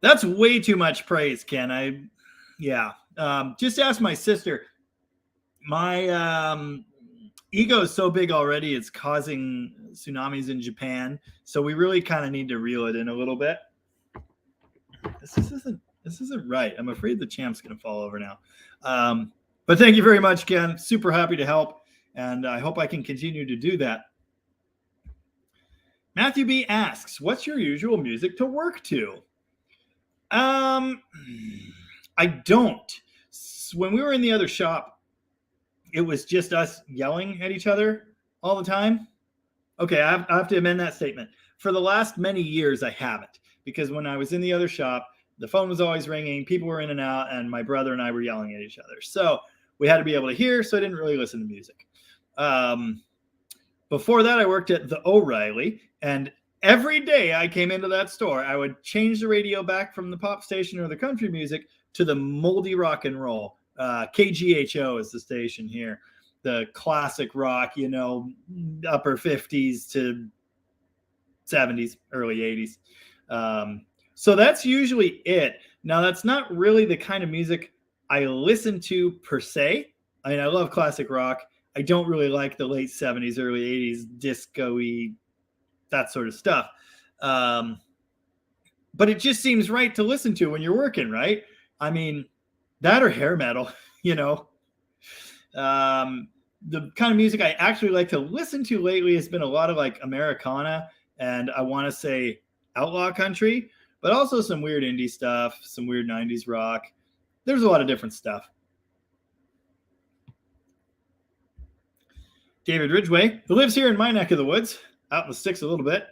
S1: That's way too much praise, Ken. Just ask my sister. My ego is so big already, it's causing tsunamis in Japan. So we really kind of need to reel it in a little bit. This isn't right. I'm afraid the champ's going to fall over now. But thank you very much, Ken. Super happy to help. And I hope I can continue to do that. Matthew B asks, what's your usual music to work to? I don't. When we were in the other shop, it was just us yelling at each other all the time. Okay, I have to amend that statement. For the last many years, I haven't. Because when I was in the other shop, the phone was always ringing, people were in and out, and my brother and I were yelling at each other. So we had to be able to hear, so I didn't really listen to music. Before that, I worked at the O'Reilly, and every day I came into that store, I would change the radio back from the pop station or the country music to the moldy rock and roll. KGHO is the station here. The classic rock, upper 50s to 70s, early 80s. So that's usually it. Now, that's not really the kind of music I listen to per se. I mean, I love classic rock. I don't really like the late 70s, early 80s, disco-y, that sort of stuff. But it just seems right to listen to when you're working, right? I mean, that or hair metal, The kind of music I actually like to listen to lately has been a lot of like Americana, and I want to say outlaw country, but also some weird indie stuff, some weird 90s rock. There's a lot of different stuff. David Ridgway, who lives here in my neck of the woods, out in the sticks a little bit.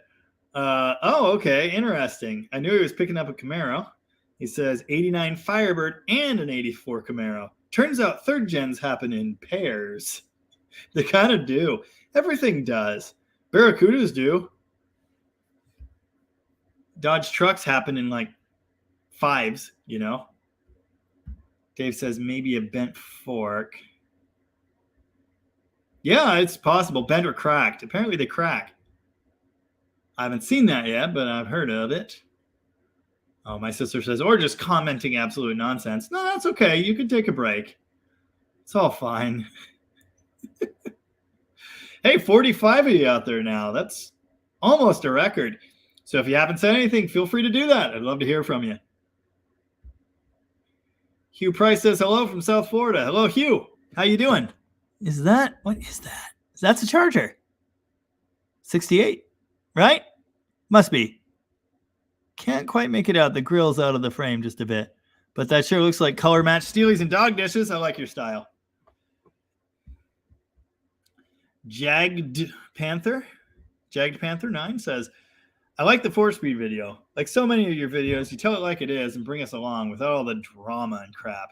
S1: Oh, okay, interesting. I knew he was picking up a Camaro. He says 89 Firebird and an 84 Camaro. Turns out third gens happen in pairs. They kind of do. Everything does. Barracudas do. Dodge trucks happen in like fives, you know. Dave says maybe a bent fork. Yeah, it's possible. Bent or cracked. Apparently they crack. I haven't seen that yet, but I've heard of it. Oh, my sister says, or just commenting absolute nonsense. No, that's okay. You can take a break. It's all fine. Hey, 45 of you out there now. That's almost a record. So if you haven't said anything, feel free to do that. I'd love to hear from you. Hugh Price says hello from South Florida. Hello, Hugh. How you doing? What is that? That's a Charger. 68, right? Must be. Can't quite make it out. The grill's out of the frame just a bit. But that sure looks like color match Steelies and dog dishes. I like your style. Jagged Panther 9 says, I like the 4-speed video. Like so many of your videos, you tell it like it is and bring us along without all the drama and crap.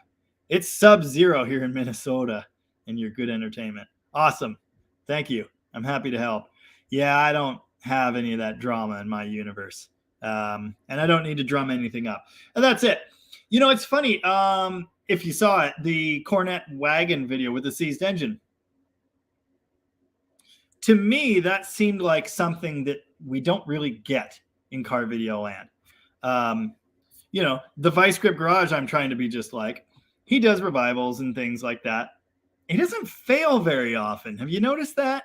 S1: It's sub-zero here in Minnesota and your good entertainment. Awesome. Thank you. I'm happy to help. Yeah, I don't have any of that drama in my universe. And I don't need to drum anything up. And that's it. You know, it's funny. If you saw it, the Cornet wagon video with the seized engine. To me, that seemed like something that we don't really get in car video land. You know, the Vice Grip Garage, I'm trying to be just like. He does revivals and things like that. He doesn't fail very often. Have you noticed that?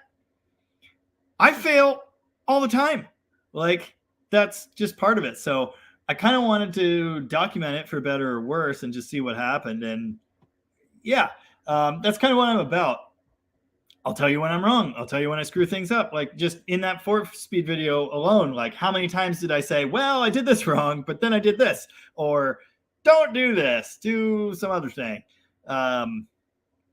S1: I fail all the time. Like, that's just part of it. So I kind of wanted to document it for better or worse and just see what happened. And yeah, that's kind of what I'm about. I'll tell you when I'm wrong. I'll tell you when I screw things up. Like just in that 4-speed video alone, like how many times did I say, well, I did this wrong, but then I did this, or don't do this, do some other thing.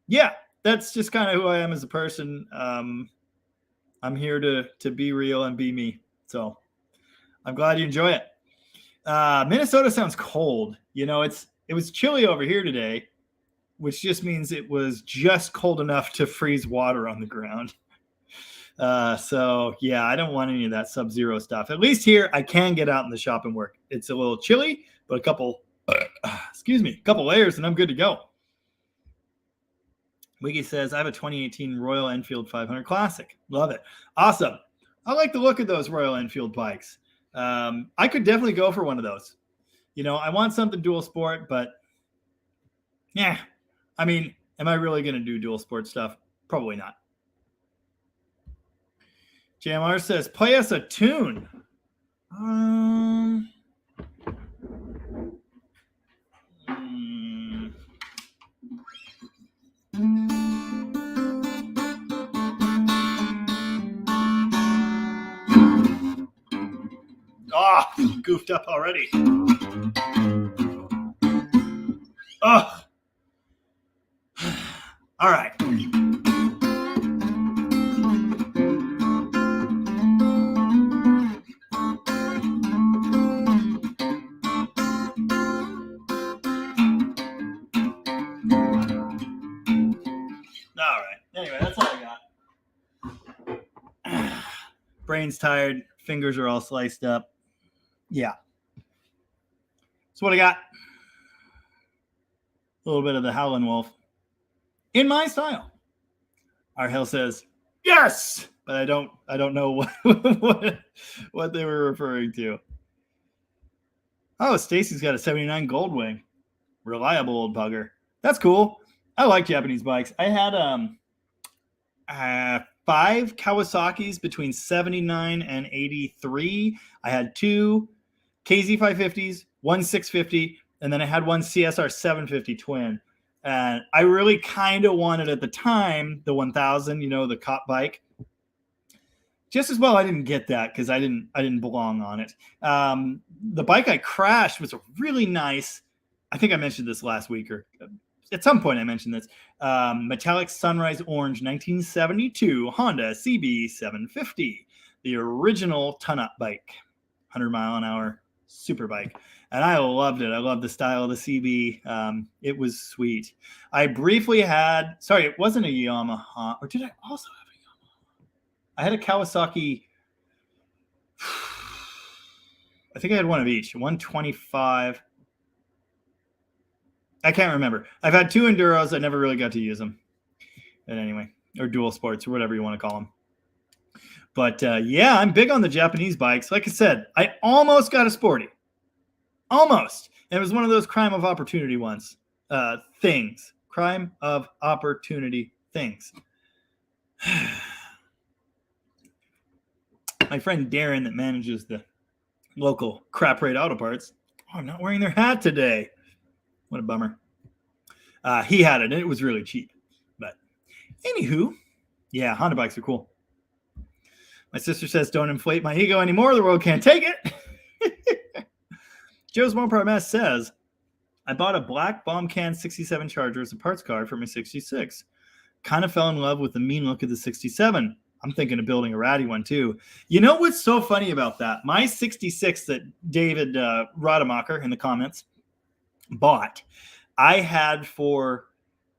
S1: Yeah, that's just kind of who I am as a person. I'm here to be real and be me. So I'm glad you enjoy it. Minnesota sounds cold. You know, it was chilly over here today, which just means it was just cold enough to freeze water on the ground. So yeah, I don't want any of that sub-zero stuff. At least here I can get out in the shop and work. It's a little chilly, but a couple layers and I'm good to go. Wiggy says, I have a 2018 Royal Enfield 500 Classic. Love it. Awesome. I like the look of those Royal Enfield bikes. I could definitely go for one of those. You know, I want something dual sport, but yeah, I mean, am I really going to do dual sport stuff? Probably not. JMR says, play us a tune. Goofed up already. Oh. All right. Anyway, that's all I got. Brain's tired. Fingers are all sliced up. Yeah. So what I got? A little bit of the Howlin' Wolf. In my style. Our Hill says, yes! But I don't know what they were referring to. Oh, Stacy's got a 79 Goldwing. Reliable old bugger. That's cool. I like Japanese bikes. I had 5 Kawasaki's between 79 and 83. I had 2 KZ550s, 1 650, and then I had 1 CSR 750 twin. And I really kind of wanted at the time the 1000, you know, the cop bike. Just as well I didn't get that because I didn't belong on it. The bike I crashed was a really nice, I think I mentioned this last week or at some point I mentioned this, metallic sunrise orange 1972 Honda CB 750, the original ton-up bike, 100 mile an hour super bike. And I loved it. I loved the style of the CB. It was sweet. I briefly had, sorry, it wasn't a Yamaha, or did I also have a Yamaha? I had a Kawasaki. I think I had one of each, 125. I can't remember. I've had 2 Enduros. I never really got to use them. But anyway, or dual sports or whatever you want to call them. But yeah, I'm big on the Japanese bikes. Like I said, I almost got a Sporty. Almost. And it was one of those crime of opportunity ones. Things. Crime of opportunity things. My friend Darren that manages the local crap rate auto parts. Oh, I'm not wearing their hat today. What a bummer. He had it, and it was really cheap. But anywho, yeah, Honda bikes are cool. My sister says, don't inflate my ego anymore. The world can't take it. Joe's Mopar Mess says, I bought a black bomb can 67 Charger as a parts car for my 66. Kind of fell in love with the mean look of the 67. I'm thinking of building a ratty one too. You know what's so funny about that? My 66 that David Rademacher in the comments bought, I had for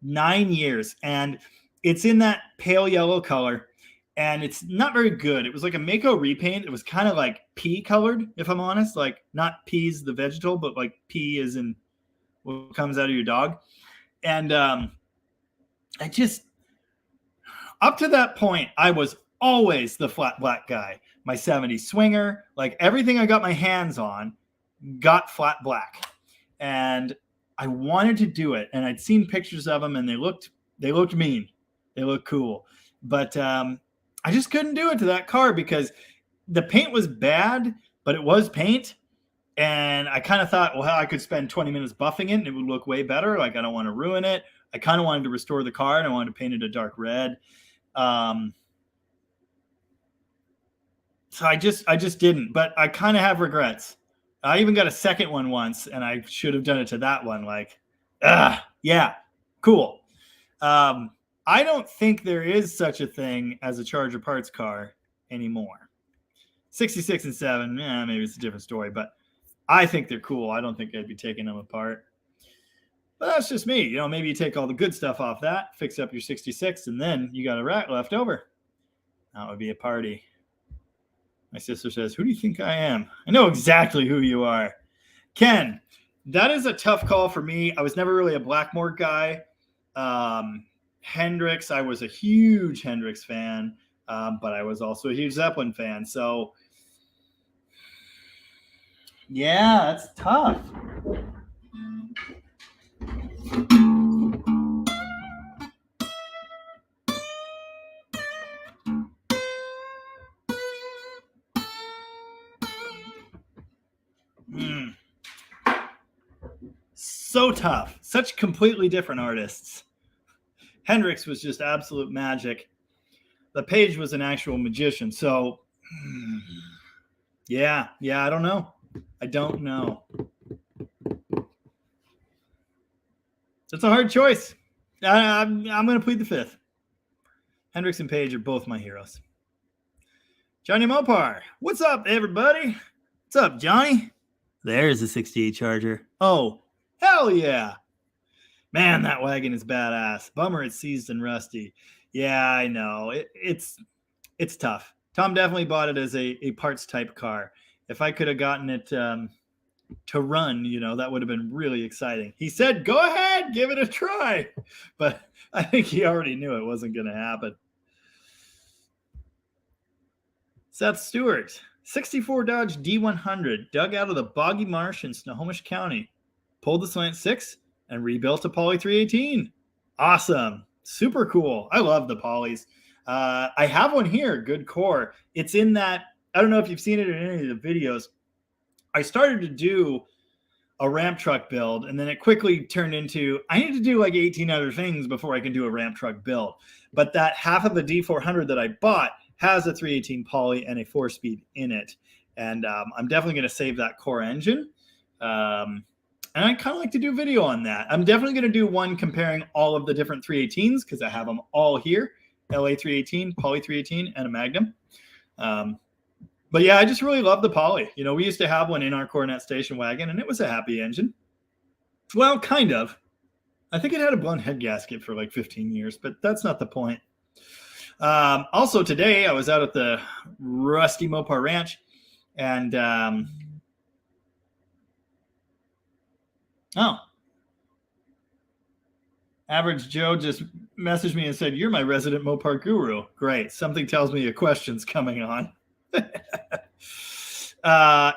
S1: 9 years, and it's in that pale yellow color, and it's not very good. It was like a Mako repaint. It was kind of like pea colored, if I'm honest, like not peas the vegetal, but like pea is in what comes out of your dog. And I just, up to that point, I was always the flat black guy. My 70 Swinger, like everything I got my hands on got flat black. And I wanted to do it. And I'd seen pictures of them, and they looked mean. They looked cool. But I just couldn't do it to that car because the paint was bad, but it was paint. And I kind of thought, well, I could spend 20 minutes buffing it and it would look way better. Like, I don't want to ruin it. I kind of wanted to restore the car, and I wanted to paint it a dark red. So I just didn't, but I kind of have regrets. I even got a second one once, and I should have done it to that one. Like, yeah, cool. I don't think there is such a thing as a Charger parts car anymore. 66 and 7, maybe it's a different story, but I think they're cool. I don't think I'd be taking them apart. But that's just me. You know, maybe you take all the good stuff off that, fix up your 66, and then you got a rack left over. That would be a party. My sister says, who do you think I am? I know exactly who you are. Ken, that is a tough call for me. I was never really a Blackmore guy. Hendrix, I was a huge Hendrix fan, but I was also a huge Zeppelin fan. So, yeah, that's tough. So tough. Such completely different artists. Hendrix was just absolute magic. The Page was an actual magician. So, yeah, I don't know. I don't know. It's a hard choice. I'm going to plead the fifth. Hendrix and Page are both my heroes. Johnny Mopar. What's up, everybody? What's up, Johnny? There's a 68 Charger. Oh, hell yeah. Man, that wagon is badass. Bummer it's seized and rusty. Yeah, I know. It's tough. Tom definitely bought it as a parts type car. If I could have gotten it to run, you know, that would have been really exciting. He said, go ahead, give it a try. But I think he already knew it wasn't going to happen. Seth Stewart, 64 Dodge D100, dug out of the boggy marsh in Snohomish County. Pulled the slant 6 and rebuilt a Poly 318. Awesome. Super cool. I love the Polys. I have one here, good core. It's in that, I don't know if you've seen it in any of the videos. I started to do a ramp truck build, and then it quickly turned into, I need to do like 18 other things before I can do a ramp truck build. But that half of the D400 that I bought has a 318 Poly and a 4-speed in it. And I'm definitely going to save that core engine. And I kind of like to do video on that. I'm definitely going to do one comparing all of the different 318s because I have them all here. LA 318, Poly 318, and a Magnum. But yeah, I just really love the Poly. You know, we used to have one in our Coronet station wagon, and it was a happy engine. Well, kind of. I think it had a blown head gasket for like 15 years, but that's not the point. Also, today I was out at the Rusty Mopar Ranch, and Average Joe just messaged me and said, "You're my resident Mopar guru." Great. Something tells me a question's coming on.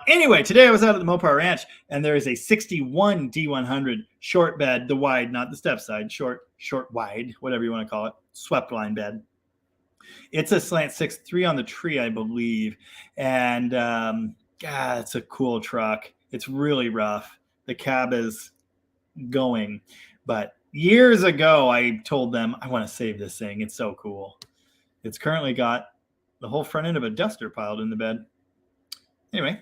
S1: Anyway, today I was out at the Mopar Ranch, and there is a 61 D100 short bed, the wide, not the step side, short, wide, whatever you want to call it, swept line bed. It's a slant 6.3 on the tree, I believe. And God, it's a cool truck. It's really rough. The cab is going. But years ago, I told them, I want to save this thing. It's so cool. It's currently got the whole front end of a duster piled in the bed. Anyway,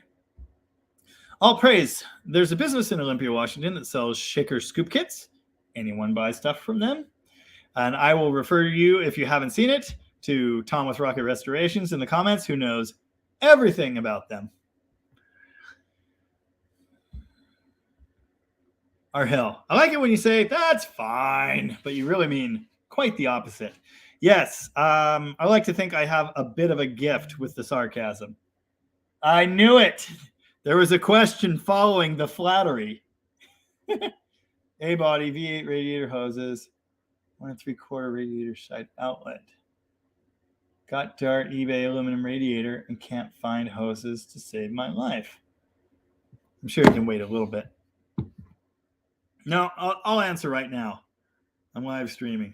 S1: all praise. There's a business in Olympia, Washington that sells shaker scoop kits. Anyone buy stuff from them? And I will refer you, if you haven't seen it, to Tom with Rocket Restorations in the comments, who knows everything about them. Our hill. I like it when you say, that's fine, but you really mean quite the opposite. Yes, I like to think I have a bit of a gift with the sarcasm. I knew it. There was a question following the flattery. A-body, V8 radiator hoses, 1 3/4 radiator side outlet. Got dart eBay aluminum radiator and can't find hoses to save my life. I'm sure you can wait a little bit. No, I'll answer right now. I'm live streaming.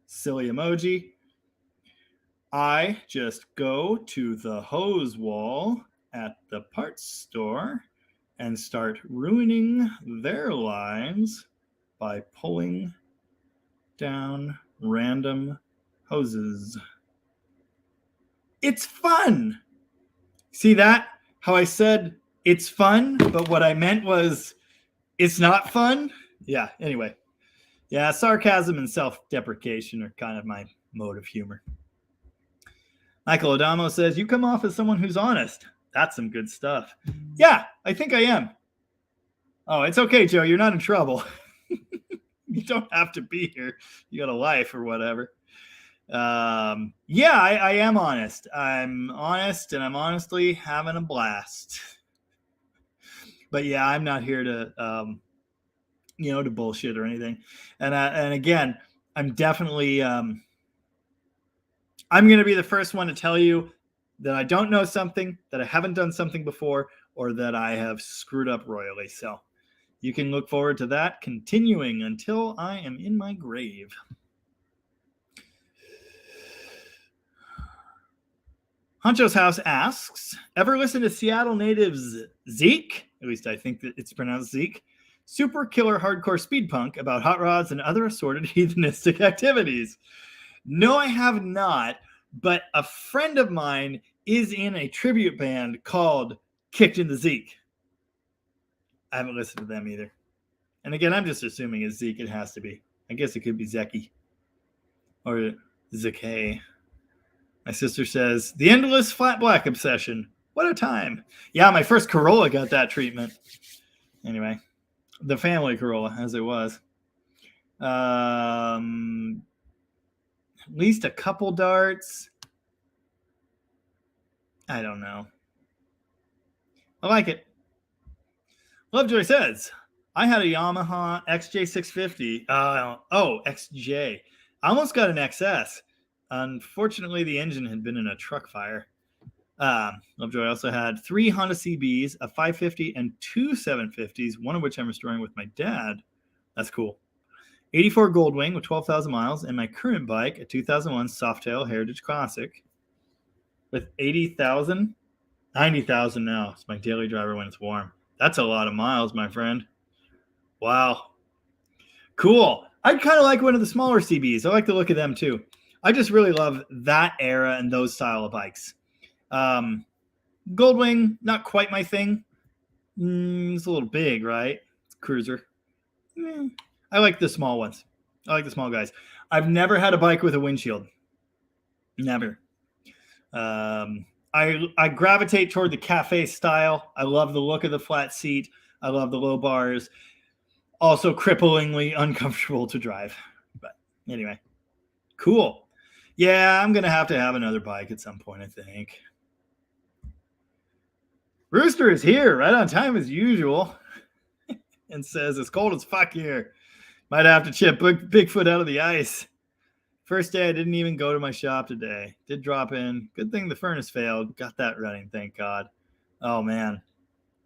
S1: Silly emoji. I just go to the hose wall at the parts store and start ruining their lives by pulling down random hoses. It's fun. See that? How I said it's fun, but what I meant was it's not fun? Yeah, anyway. Yeah, sarcasm and self-deprecation are kind of my mode of humor. Michael Adamo says, you come off as someone who's honest. That's some good stuff. Yeah, I think I am. Oh, it's okay, Joe. You're not in trouble. You don't have to be here. You got a life or whatever. Yeah, I am honest. I'm honest, and I'm honestly having a blast. But yeah, I'm not here to, to bullshit or anything. And again, I'm definitely, I'm going to be the first one to tell you that I don't know something, that I haven't done something before, or that I have screwed up royally. So you can look forward to that continuing until I am in my grave. Honcho's House asks, ever listen to Seattle natives Zeke? At least I think that it's pronounced Zeke. Super killer hardcore speed punk about hot rods and other assorted heathenistic activities. No, I have not, but a friend of mine is in a tribute band called Kicked in the Zeke. I haven't listened to them either. And again, I'm just assuming it's Zeke. It has to be. I guess it could be Zeki or Zeke. My sister says, the endless flat black obsession. What a time. Yeah, my first Corolla got that treatment. Anyway, the family Corolla, as it was. At least a couple darts. I don't know. I like it. Lovejoy says, I had a Yamaha XJ650. XJ. I almost got an XS. Unfortunately, the engine had been in a truck fire. Lovejoy also had 3 Honda CBs, a 550, and 2 750s, one of which I'm restoring with my dad. That's cool. 84 Goldwing with 12,000 miles, and my current bike, a 2001 Softail Heritage Classic with 80,000, 90,000 now. It's my daily driver when it's warm. That's a lot of miles, my friend. Wow. Cool. I'd kind of like one of the smaller CBs. I like the look of them too. I just really love that era and those style of bikes. Goldwing, not quite my thing. It's a little big, right? It's a cruiser. I like the small ones. I like the small guys. I've never had a bike with a windshield. Never. I gravitate toward the cafe style. I love the look of the flat seat. I love the low bars. Also cripplingly uncomfortable to drive. But anyway, cool. Yeah, I'm going to have another bike at some point, I think. Rooster is here right on time as usual and says, it's cold as fuck here. Might have to chip Bigfoot out of the ice. First day, I didn't even go to my shop today. Did drop in. Good thing the furnace failed. Got that running, thank God. Oh, man.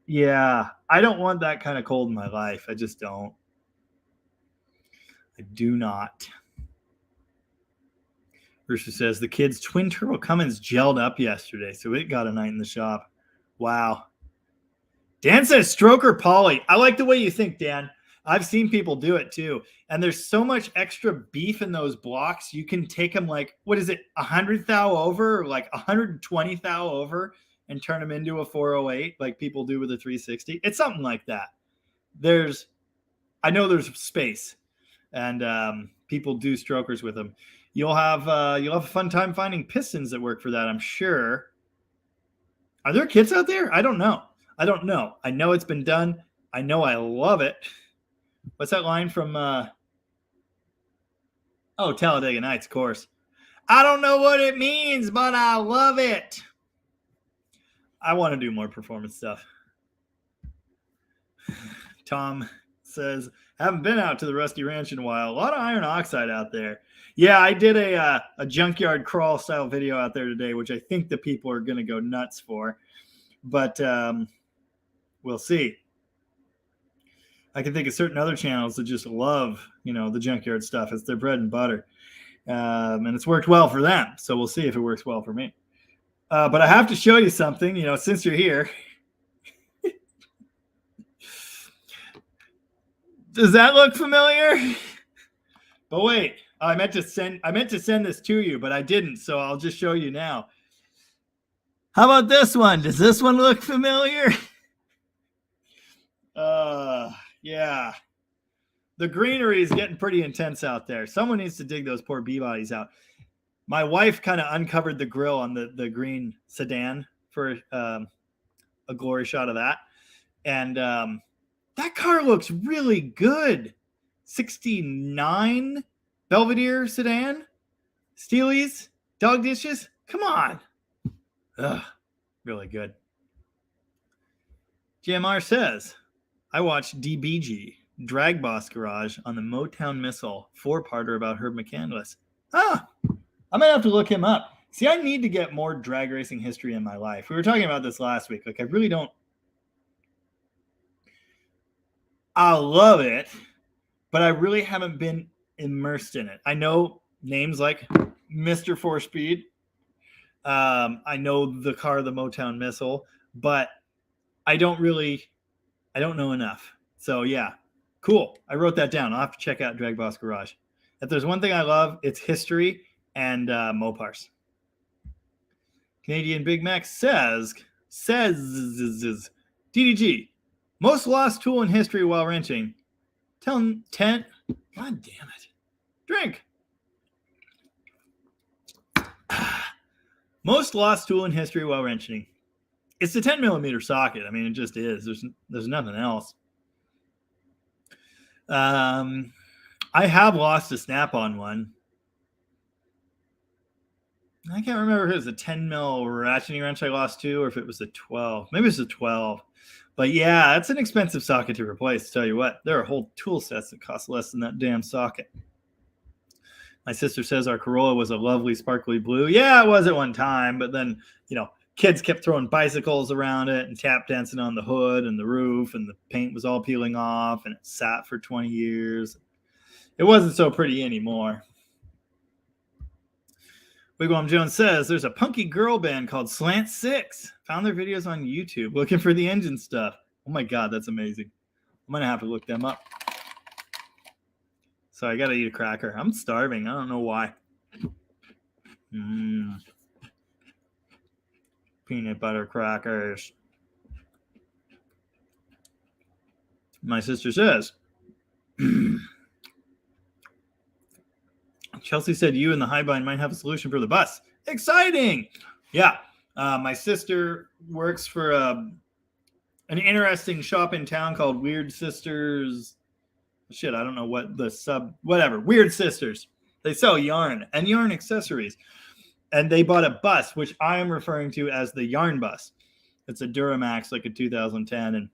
S1: Yeah, I don't want that kind of cold in my life. I just don't. I do not. Rooster says, the kid's twin turbo Cummins gelled up yesterday, so it got a night in the shop. Wow. Dan says stroker poly. I like the way you think, Dan. I've seen people do it too. And there's so much extra beef in those blocks. You can take them like, what is it, 100 thou over, or like 120 thou over and turn them into a 408 like people do with a 360. It's something like that. I know there's space, and people do strokers with them. You'll have a fun time finding pistons that work for that, I'm sure. Are there kits out there? I don't know. I know it's been done. I know I love it. What's that line from Talladega Nights, of course. I don't know what it means, but I love it. I want to do more performance stuff. Tom says, haven't been out to the Rusty Ranch in a while. A lot of iron oxide out there. Yeah, I did a junkyard crawl style video out there today, which I think the people are going to go nuts for. But we'll see. I can think of certain other channels that just love, the junkyard stuff. It's their bread and butter. And it's worked well for them. So we'll see if it works well for me. But I have to show you something, since you're here. Does that look familiar? But wait, I meant to send this to you, but I didn't. So I'll just show you now. How about this one? Does this one look familiar? Yeah. The greenery is getting pretty intense out there. Someone needs to dig those poor bee bodies out. My wife kind of uncovered the grill on the green sedan for a glory shot of that. And that car looks really good. 69 Belvedere sedan. Steelies. Dog dishes. Come on. Ugh, really good. JMR says, I watched DBG, Drag Boss Garage, on the Motown Missile 4-parter about Herb McCandless. I might have to look him up. See, I need to get more drag racing history in my life. We were talking about this last week. Like, I really don't. I love it, but I really haven't been immersed in it. I know names like Mr. 4-Speed. I know the car, the Motown Missile, but I don't know enough. So yeah, cool. I wrote that down. I'll have to check out Drag Boss Garage. If there's one thing I love, it's history and Mopars. Canadian Big Mac says DDG, most lost tool in history while wrenching. 10. God damn it. Drink. Most lost tool in history while wrenching. It's the 10 millimeter socket. I mean, it just is. There's nothing else. I have lost a snap-on one. I can't remember if it was a 10 mil ratcheting wrench I lost to, or if it was a 12. Maybe it's a 12. But yeah, it's an expensive socket to replace. Tell you what, there are whole tool sets that cost less than that damn socket. My sister says our Corolla was a lovely sparkly blue. Yeah, it was at one time, but then, kids kept throwing bicycles around it and tap dancing on the hood and the roof, and the paint was all peeling off, and it sat for 20 years. It wasn't so pretty anymore. Wigwam Jones says there's a punky girl band called Slant 6. Found their videos on YouTube looking for the engine stuff. Oh my God, that's amazing. I'm going to have to look them up. So I got to eat a cracker. I'm starving. I don't know why. Peanut butter crackers. My sister says, Chelsea said you and the Highbind might have a solution for the bus. Exciting! Yeah. My sister works for an interesting shop in town called Weird Sisters. Shit, I don't know what whatever. Weird Sisters. They sell yarn and yarn accessories. And they bought a bus, which I am referring to as the yarn bus. It's a Duramax, like a 2010, and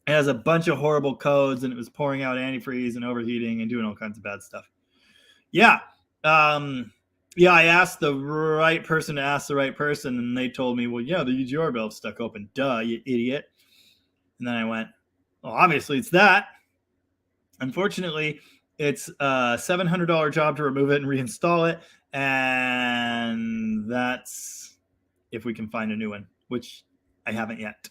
S1: it has a bunch of horrible codes, and it was pouring out antifreeze and overheating and doing all kinds of bad stuff. Yeah. Yeah, I asked the right person to ask the right person, and they told me, well, yeah, the UGR valve's stuck open. Duh, you idiot. And then I went, well, obviously it's that. Unfortunately, it's a $700 job to remove it and reinstall it, and that's if we can find a new one, which I haven't yet.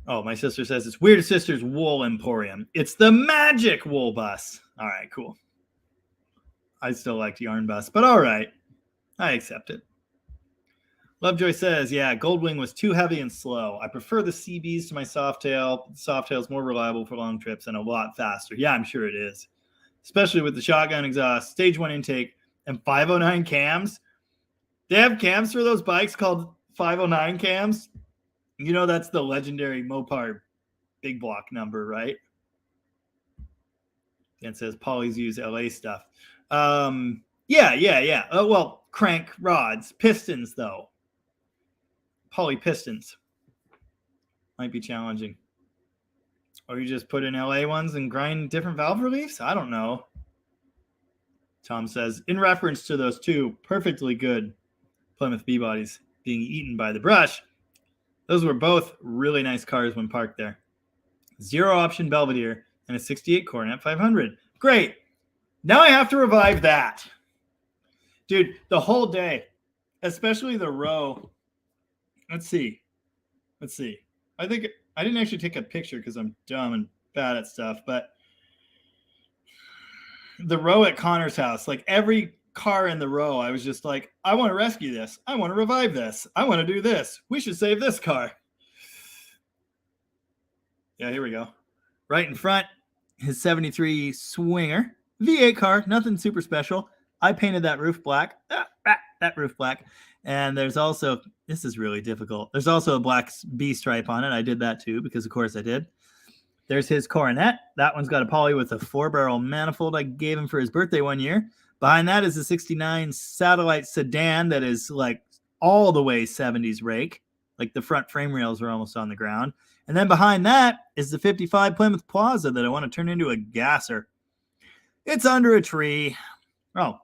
S1: Oh, my sister says it's Weird Sisters Wool Emporium. It's the magic wool bus. All right, cool. I still liked yarn bus, but all right. I accept it. Lovejoy says, yeah, Goldwing was too heavy and slow. I prefer the CBs to my Softail. Softail's more reliable for long trips and a lot faster. Yeah, I'm sure it is. Especially with the shotgun exhaust, stage 1 intake, and 509 cams. They have cams for those bikes called 509 cams. You know, that's the legendary Mopar big block number, right? And it says Polly's use LA stuff. Yeah. Oh, well, crank rods, pistons, though. Poly pistons might be challenging. Or you just put in LA ones and grind different valve reliefs? I don't know. Tom says, in reference to those two perfectly good Plymouth B-bodies being eaten by the brush, those were both really nice cars when parked there. 0 option Belvedere and a 68 Coronet 500. Great. Now I have to revive that. Dude, the whole day, especially the row. Let's see. I think I didn't actually take a picture because I'm dumb and bad at stuff, but the row at Connor's house, like every car in the row, I was just like, I want to rescue this. I want to revive this. I want to do this. We should save this car. Yeah, here we go. Right in front, his 73 Swinger. V8 car, nothing super special. I painted that roof black. That roof black. And there's also, this is really difficult. There's also a black B stripe on it. I did that too, because of course I did. There's his Coronet. That one's got a poly with a 4-barrel manifold I gave him for his birthday one year. Behind that is a 69 Satellite sedan that is like all the way 70s rake. Like the front frame rails are almost on the ground. And then behind that is the 55 Plymouth Plaza that I want to turn into a gasser. It's under a tree. Oh,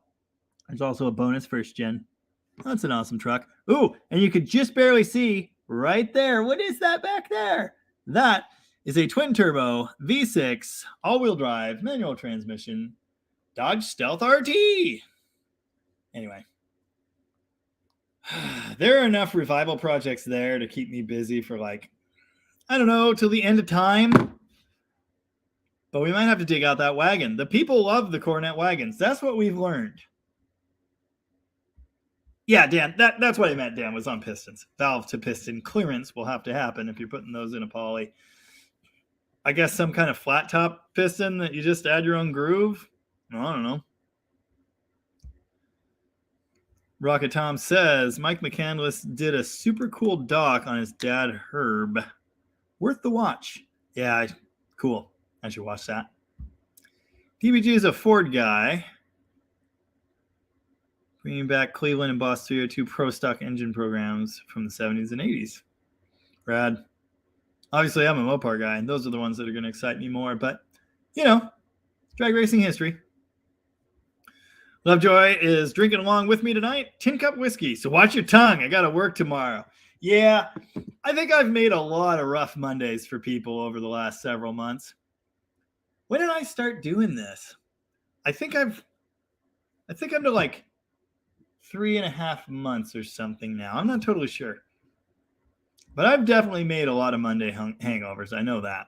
S1: there's also a bonus first gen. That's an awesome truck. Ooh, and you could just barely see right there. What is that back there? That is a twin turbo V6 all-wheel drive manual transmission Dodge Stealth RT. Anyway, there are enough revival projects there to keep me busy for like, I don't know, till the end of time. But we might have to dig out that wagon. The people love the Coronet wagons. That's what we've learned. Yeah, Dan, that's what I meant, Dan, was on pistons. Valve to piston clearance will have to happen if you're putting those in a poly. I guess some kind of flat top piston that you just add your own groove. I don't know. Rocket Tom says, Mike McCandless did a super cool doc on his dad, Herb. Worth the watch. Yeah, cool. I should watch that. PBG is a Ford guy. Bringing back Cleveland and Boss 302 Pro Stock engine programs from the 70s and 80s. Rad. Obviously, I'm a Mopar guy, and those are the ones that are going to excite me more. But, you know, drag racing history. Lovejoy is drinking along with me tonight. Tin Cup whiskey. So watch your tongue. I got to work tomorrow. Yeah, I think I've made a lot of rough Mondays for people over the last several months. When did I start doing this? I think I'm to like 3.5 months or something now. I'm not totally sure. But I've definitely made a lot of Monday hangovers. I know that.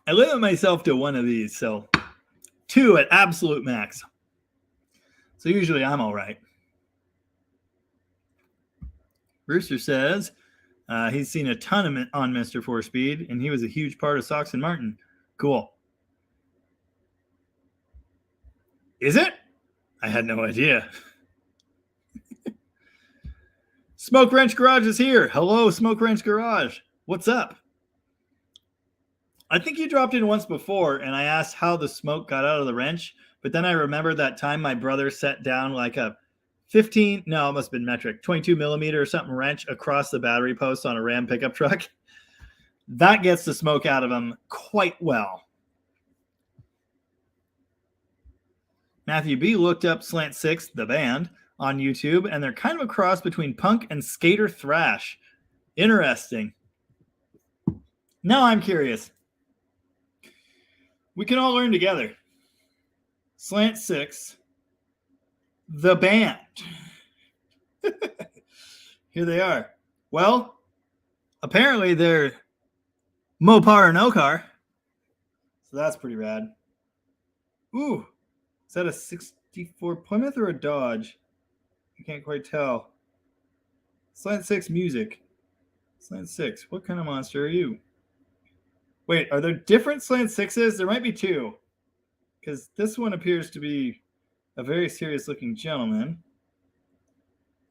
S1: I limit myself to one of these, so 2 at absolute max. So usually I'm all right. Rooster says he's seen a ton of it on Mr. 4-Speed, and he was a huge part of Sox and Martin. Cool. Is it? I had no idea. Smoke Wrench Garage is here. Hello, Smoke Wrench Garage. What's up? I think you dropped in once before, and I asked how the smoke got out of the wrench, but then I remembered that time my brother set down like a 15, no, it must have been metric, 22 millimeter or something wrench across the battery post on a Ram pickup truck. That gets the smoke out of them quite well. Matthew B. looked up Slant 6, the band, on YouTube, and they're kind of a cross between punk and skater thrash. Interesting. Now I'm curious. We can all learn together. Slant 6, the band. Here they are. Well, apparently they're Mopar or no car. So that's pretty rad. Ooh, is that a 64 Plymouth or a Dodge? I can't quite tell. Slant 6 music. Slant 6. What kind of monster are you? Wait, are there different Slant 6s? There might be two. Because this one appears to be a very serious looking gentleman.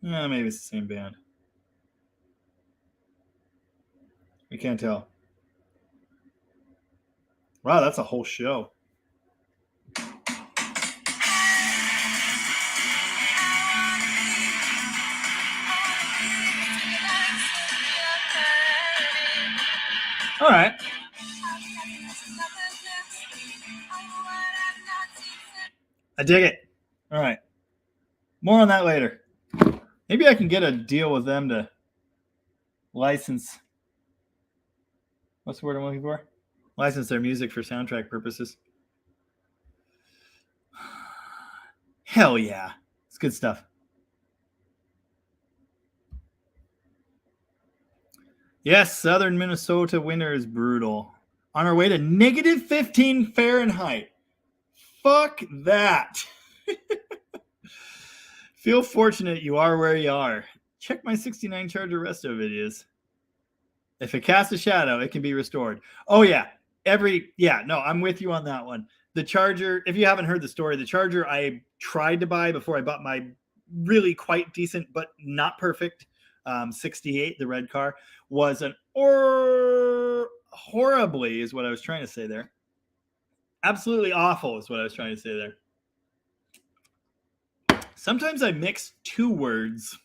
S1: Yeah, maybe it's the same band. We can't tell. Wow, that's a whole show. All right. I dig it. All right. More on that later. Maybe I can get a deal with them to license. What's the word I'm looking for? License their music for soundtrack purposes. Hell yeah. It's good stuff. Yes, southern Minnesota winter is brutal. On our way to negative 15 Fahrenheit. Fuck that. Feel fortunate you are where you are. Check my 69 Charger resto videos. If it casts a shadow, it can be restored. Oh, yeah. I'm with you on that one. The Charger, if you haven't heard the story, the Charger I tried to buy before I bought my really quite decent but not perfect 68, the red car, was an horribly is what I was trying to say there. Absolutely awful is what I was trying to say there. Sometimes I mix two words.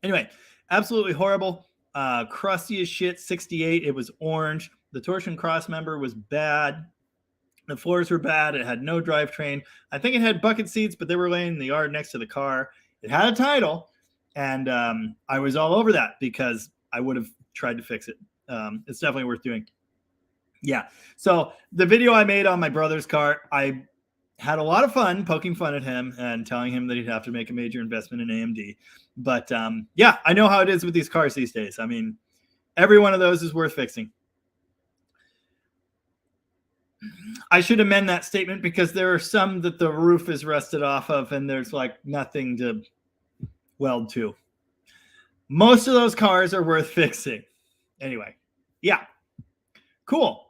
S1: Anyway, absolutely horrible. Crusty as shit, 68. It was orange. The torsion cross member was bad. The floors were bad. It had no drivetrain. I think it had bucket seats, but they were laying in the yard next to the car. It had a title, and I was all over that because I would have tried to fix it. It's definitely worth doing. Yeah. So the video I made on my brother's car, I had a lot of fun poking fun at him and telling him that he'd have to make a major investment in AMD. But yeah, I know how it is with these cars these days. I mean, every one of those is worth fixing. I should amend that statement because there are some that the roof is rusted off of and there's like nothing to weld to. Most of those cars are worth fixing. Anyway, yeah. Cool.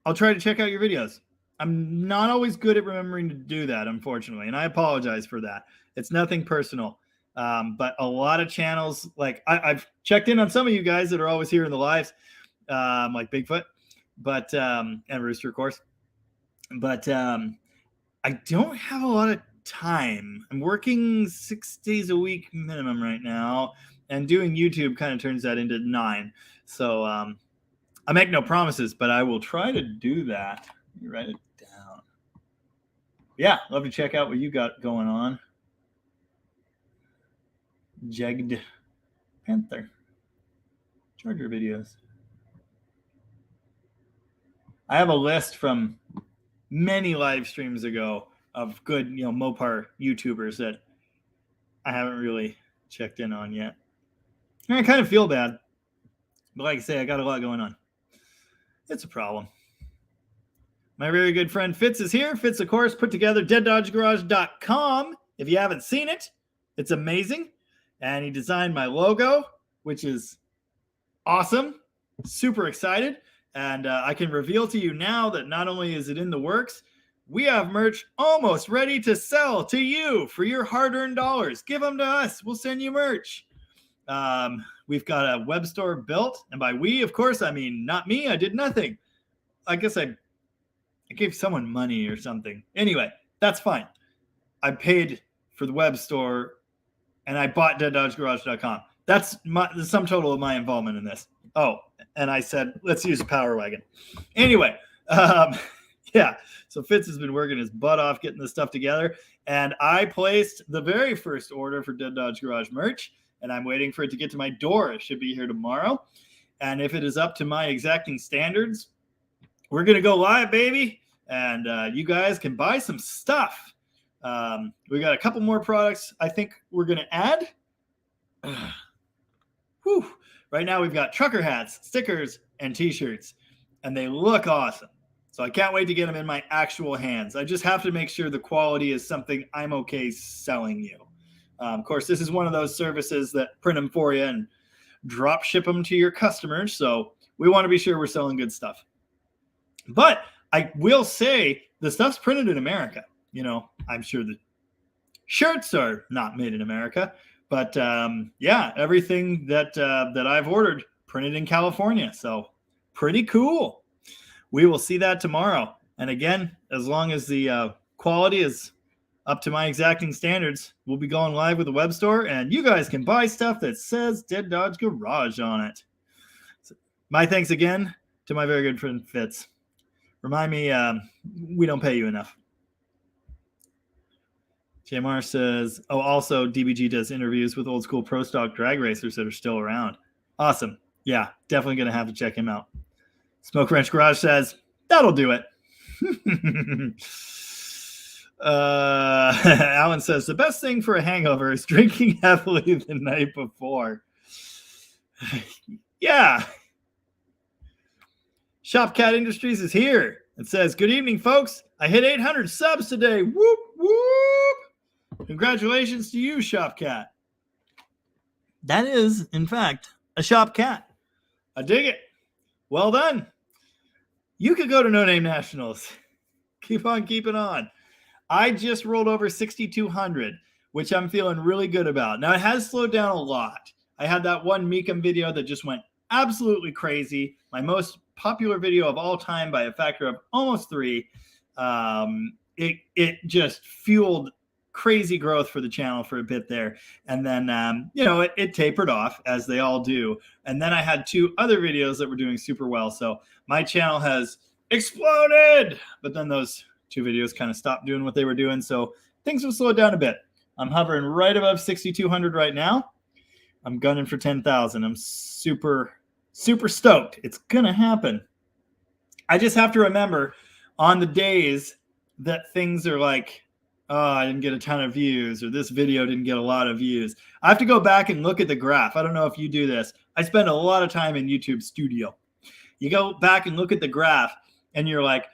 S1: I'll try to check out your videos. I'm not always good at remembering to do that, unfortunately, and I apologize for that. It's nothing personal. But a lot of channels, like I've checked in on some of you guys that are always here in the lives, like Bigfoot, but and Rooster, of course. But I don't have a lot of time. I'm working 6 days a week minimum right now, and doing YouTube kind of turns that into 9. So I make no promises, but I will try to do that. Let me write it down. Yeah, love to check out what you got going on. Jegged Panther Charger videos. I have a list from many live streams ago of good, Mopar YouTubers that I haven't really checked in on yet. And I kind of feel bad. But like I say, I got a lot going on. It's a problem. My very good friend Fitz is here. Fitz, of course, put together deaddodgegarage.com. If you haven't seen it, it's amazing. And he designed my logo, which is awesome. Super excited. And I can reveal to you now that not only is it in the works, we have merch almost ready to sell to you for your hard-earned dollars. Give them to us. We'll send you merch. We've got a web store built. And by we, of course, I mean not me. I did nothing. I guess I gave someone money or something. Anyway, that's fine. I paid for the web store and I bought deaddodgegarage.com. That's the sum total of my involvement in this. Oh, and I said, let's use a power wagon. Anyway, yeah. So Fitz has been working his butt off getting this stuff together. And I placed the very first order for Dead Dodge Garage merch. And I'm waiting for it to get to my door. It should be here tomorrow. And if it is up to my exacting standards, we're going to go live, baby. And you guys can buy some stuff. We got a couple more products I think we're going to add. Whew. Right now we've got trucker hats, stickers, and t-shirts. And they look awesome. So I can't wait to get them in my actual hands. I just have to make sure the quality is something I'm okay selling you. Of course, this is one of those services that print them for you and drop ship them to your customers. So we want to be sure we're selling good stuff. But I will say the stuff's printed in America. You know, I'm sure the shirts are not made in America. But yeah, everything that I've ordered printed in California. So pretty cool. We will see that tomorrow. And again, as long as the quality is up to my exacting standards, we'll be going live with the web store, and you guys can buy stuff that says Dead Dodge Garage on it. So my thanks again to my very good friend Fitz. Remind me, we don't pay you enough. JMR says, oh, also DBG does interviews with old school pro stock drag racers that are still around. Awesome. Yeah, definitely going to have to check him out. Smoke Wrench Garage says, that'll do it. Alan says the best thing for a hangover is drinking heavily the night before. Yeah. Shopcat Industries is here. It says, good evening, folks. I hit 800 subs today. Whoop, whoop. Congratulations to you, Shopcat. That is, in fact, a Shopcat. I dig it. Well done. You could go to No Name Nationals. Keep on keeping on. I just rolled over 6,200, which I'm feeling really good about. Now, it has slowed down a lot. I had that one Meekum video that just went absolutely crazy. My most popular video of all time by a factor of almost 3. It just fueled crazy growth for the channel for a bit there. And then, it tapered off, as they all do. And then I had 2 other videos that were doing super well. So my channel has exploded. But then those 2 videos kind of stopped doing what they were doing. So things have slowed down a bit. I'm hovering right above 6,200 right now. I'm gunning for 10,000. I'm super, super stoked. It's going to happen. I just have to remember on the days that things are like, oh, I didn't get a ton of views, or this video didn't get a lot of views. I have to go back and look at the graph. I don't know if you do this. I spend a lot of time in YouTube Studio. You go back and look at the graph, and you're like,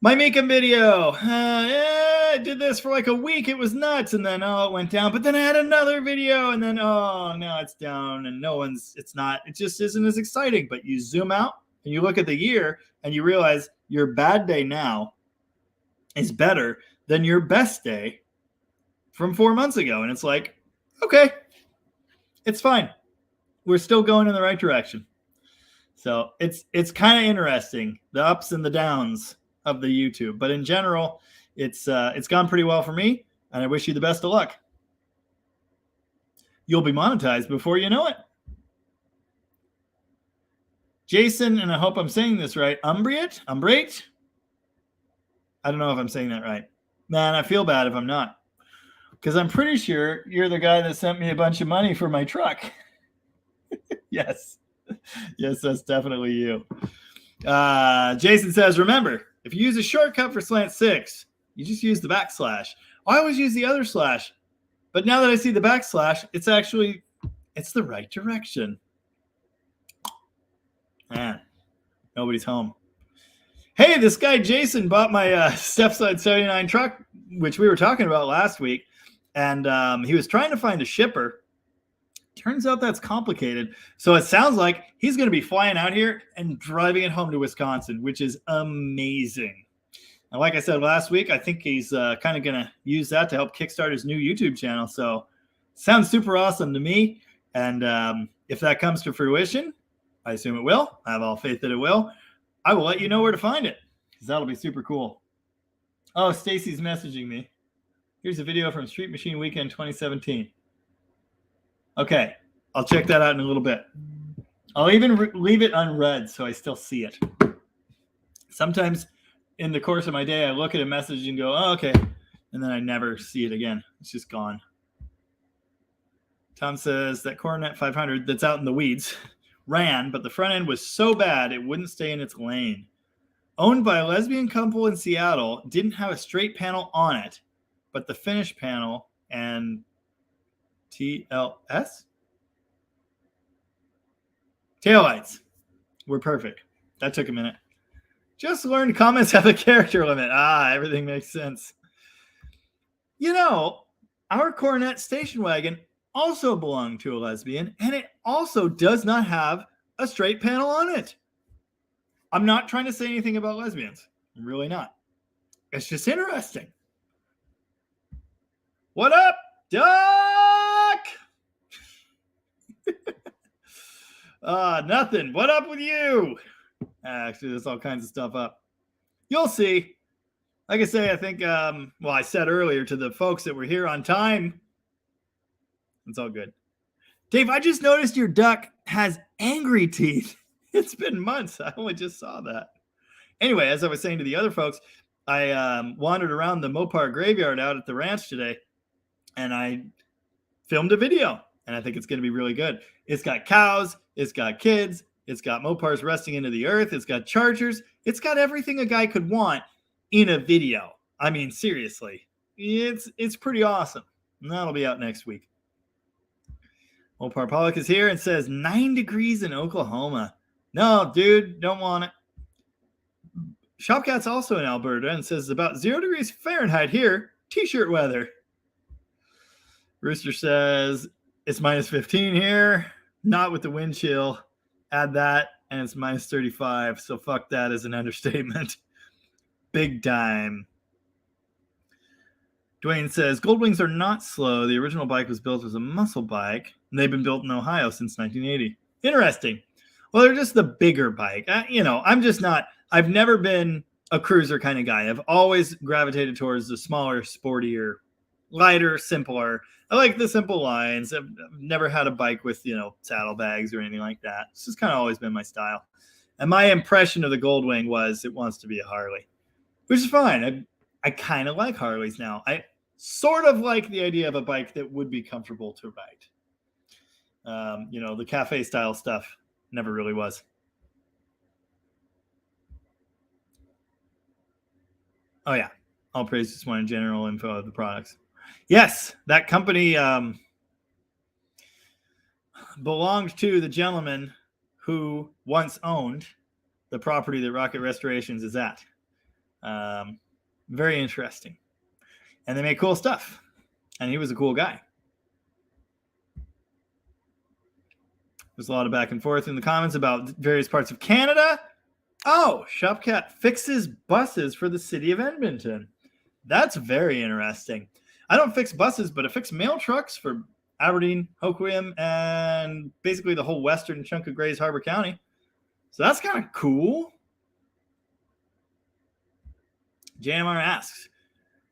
S1: my Meekum video, I did this for like a week. It was nuts. And then, it went down. But then I had another video, and then, now it's down, and it just isn't as exciting. But you zoom out and you look at the year, and you realize your bad day now is better than your best day from 4 months ago. And it's like, okay, it's fine. We're still going in the right direction. So it's kind of interesting, the ups and the downs of the YouTube. But in general, it's gone pretty well for me, and I wish you the best of luck. You'll be monetized before you know it. Jason, and I hope I'm saying this right, Umbrate? I don't know if I'm saying that right. Man, I feel bad if I'm not, because I'm pretty sure you're the guy that sent me a bunch of money for my truck. Yes, that's definitely you. Jason says, remember, if you use a shortcut for slant 6, you just use the backslash. I always use the other slash, but now that I see the backslash, it's the right direction. Man, nobody's home. Hey, this guy Jason bought my Stepside 79 truck, which we were talking about last week, and he was trying to find a shipper. Turns out that's complicated. So it sounds like he's going to be flying out here and driving it home to Wisconsin, which is amazing. And like I said last week, I think he's kind of going to use that to help kickstart his new YouTube channel. So sounds super awesome to me. And if that comes to fruition, I assume it will. I have all faith that it will. I will let you know where to find it because that'll be super cool. Oh, Stacy's messaging me. Here's a video from Street Machine Weekend 2017. Okay, I'll check that out in a little bit. I'll even leave it unread so I still see it. Sometimes in the course of my day, I look at a message and go, oh, okay. And then I never see it again. It's just gone. Tom says that Coronet 500 that's out in the weeds ran, but the front end was so bad it wouldn't stay in its lane. Owned by a lesbian couple in Seattle, didn't have a straight panel on it, but the finish panel and TLS? Taillights were perfect. That took a minute. Just learned comments have a character limit. Everything makes sense. You know, our Coronet station wagon also belonged to a lesbian, and it also does not have a straight panel on it. I'm not trying to say anything about lesbians. I'm really not. It's just interesting. What up, Doc? Nothing. What up with you? Actually, there's all kinds of stuff up. You'll see. Like I say, I think, I said earlier to the folks that were here on time, it's all good. Dave, I just noticed your duck has angry teeth. It's been months. I only just saw that. Anyway, as I was saying to the other folks, I wandered around the Mopar graveyard out at the ranch today, and I filmed a video, and I think it's going to be really good. It's got cows. It's got kids. It's got Mopars resting into the earth. It's got chargers. It's got everything a guy could want in a video. I mean, seriously, it's pretty awesome. And that'll be out next week. Mopar Pollock is here and says 9 degrees in Oklahoma. No, dude, don't want it. Shopcat's also in Alberta and says about 0 degrees Fahrenheit here. T-shirt weather. Rooster says it's minus 15 here. Not with the wind chill. Add that and it's minus 35. So fuck that as an understatement. Big time. Dwayne says Goldwings are not slow. The original bike was built as a muscle bike, and they've been built in Ohio since 1980. Interesting. Well, they're just the bigger bike. I've never been a cruiser kind of guy. I've always gravitated towards the smaller, sportier, lighter, simpler. I like the simple lines. I've never had a bike with, saddlebags or anything like that. It's just kind of always been my style. And my impression of the Goldwing was it wants to be a Harley, which is fine. I kind of like Harleys now. I sort of like the idea of a bike that would be comfortable to ride. The cafe style stuff never really was. Oh, yeah. All praise just wanted general info of the products. Yes, that company belonged to the gentleman who once owned the property that Rocket Restorations is at. Very interesting. And they make cool stuff. And he was a cool guy. There's a lot of back and forth in the comments about various parts of Canada. Oh, Shopcat fixes buses for the city of Edmonton. That's very interesting. I don't fix buses, but I fix mail trucks for Aberdeen, Hoquiam, and basically the whole western chunk of Grays Harbor County. So that's kind of cool. JMR asks,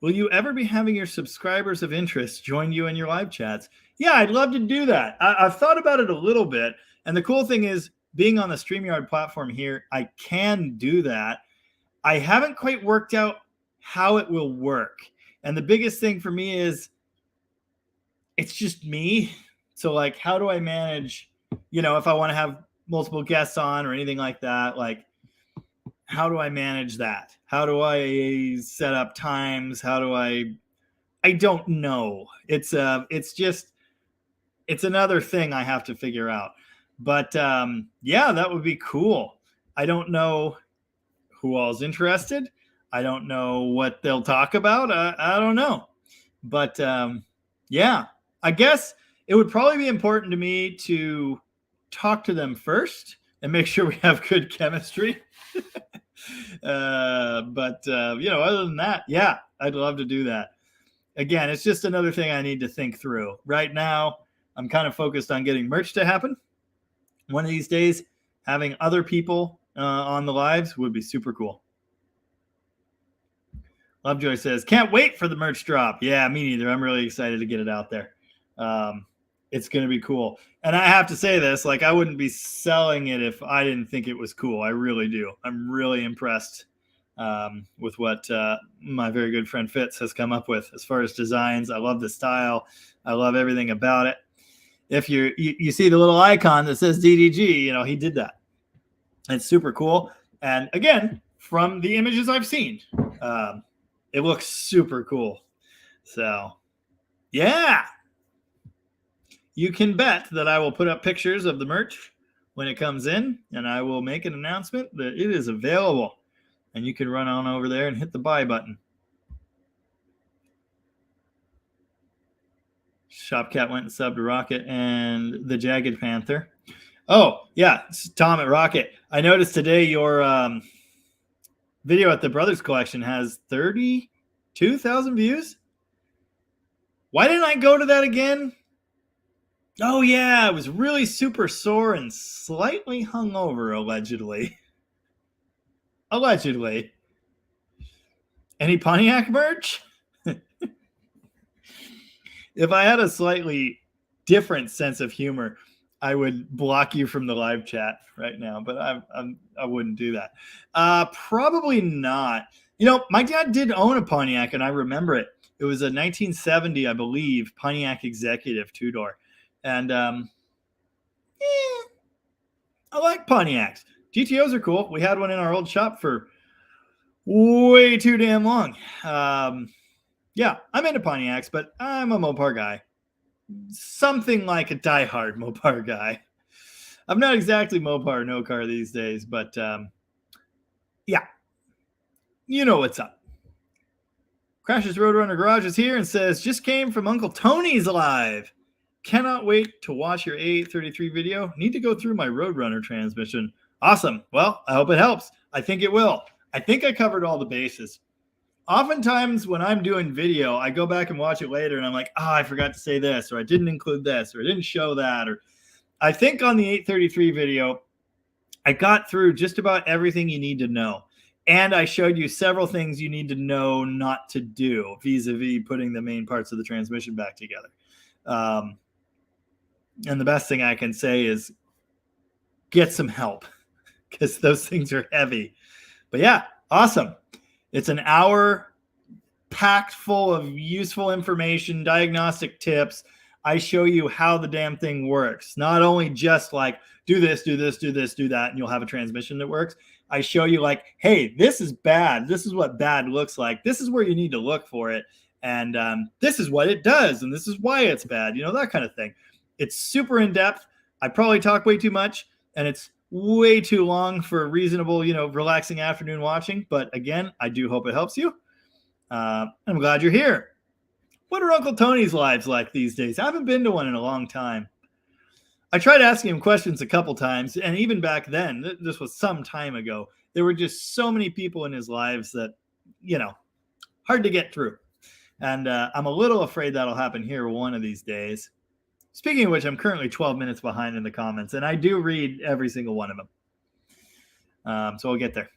S1: will you ever be having your subscribers of interest join you in your live chats? Yeah, I'd love to do that. I've thought about it a little bit. And the cool thing is, being on the StreamYard platform here, I can do that. I haven't quite worked out how it will work. And the biggest thing for me is it's just me. So like, how do I manage, if I want to have multiple guests on or anything like that, like, how do I manage that? How do I set up times? I don't know. It's another thing I have to figure out. But yeah, that would be cool. I don't know who all's interested. I don't know what they'll talk about. I don't know. But yeah, I guess it would probably be important to me to talk to them first and make sure we have good chemistry. Other than that, yeah, I'd love to do that. Again, it's just another thing I need to think through. Right now, I'm kind of focused on getting merch to happen. One of these days, having other people on the lives would be super cool. Lovejoy says, can't wait for the merch drop. Yeah, me neither. I'm really excited to get it out there. It's going to be cool. And I have to say this, like, I wouldn't be selling it if I didn't think it was cool. I really do. I'm really impressed with what my very good friend Fitz has come up with as far as designs. I love the style. I love everything about it. If you see the little icon that says DDG, he did that. It's super cool. And again, from the images I've seen, it looks super cool. So, yeah. You can bet that I will put up pictures of the merch when it comes in, and I will make an announcement that it is available. And you can run on over there and hit the buy button. Shopcat went and subbed to Rocket and the Jagged Panther. Oh, yeah, Tom at Rocket. I noticed today your video at the Brothers Collection has 32,000 views. Why didn't I go to that again? Oh, yeah, I was really super sore and slightly hungover, allegedly. Allegedly. Any Pontiac merch? If I had a slightly different sense of humor, I would block you from the live chat right now, but I wouldn't do that. Probably not. My dad did own a Pontiac, and I remember it. It was a 1970, I believe, Pontiac Executive two-door. And I like Pontiacs. GTOs are cool. We had one in our old shop for way too damn long. Yeah, I'm into Pontiacs, but I'm a Mopar guy. Something like a diehard Mopar guy. I'm not exactly Mopar no car these days, but yeah, you know what's up. Crashes Roadrunner Garage is here and says, just came from Uncle Tony's live. Cannot wait to watch your A833 video. Need to go through my Roadrunner transmission. Awesome. Well, I hope it helps. I think it will. I think I covered all the bases. Oftentimes when I'm doing video, I go back and watch it later and I'm like, I forgot to say this, or I didn't include this, or I didn't show that. Or I think on the 833 video, I got through just about everything you need to know. And I showed you several things you need to know not to do vis-a-vis putting the main parts of the transmission back together. And the best thing I can say is get some help because those things are heavy. But yeah, awesome. It's an hour packed full of useful information, diagnostic tips. I show you how the damn thing works. Not only just like, do this, do this, do this, do that, and you'll have a transmission that works. I show you like, hey, this is bad. This is what bad looks like. This is where you need to look for it. And this is what it does. And this is why it's bad. That kind of thing. It's super in-depth. I probably talk way too much. And it's way too long for reasonable, relaxing afternoon watching. But again, I do hope it helps you. I'm glad you're here. What are Uncle Tony's lives like these days? I haven't been to one in a long time. I tried asking him questions a couple times, and even back then, this was some time ago, there were just so many people in his lives that, hard to get through. And I'm a little afraid that'll happen here one of these days. Speaking of which, I'm currently 12 minutes behind in the comments, and I do read every single one of them. So I'll get there.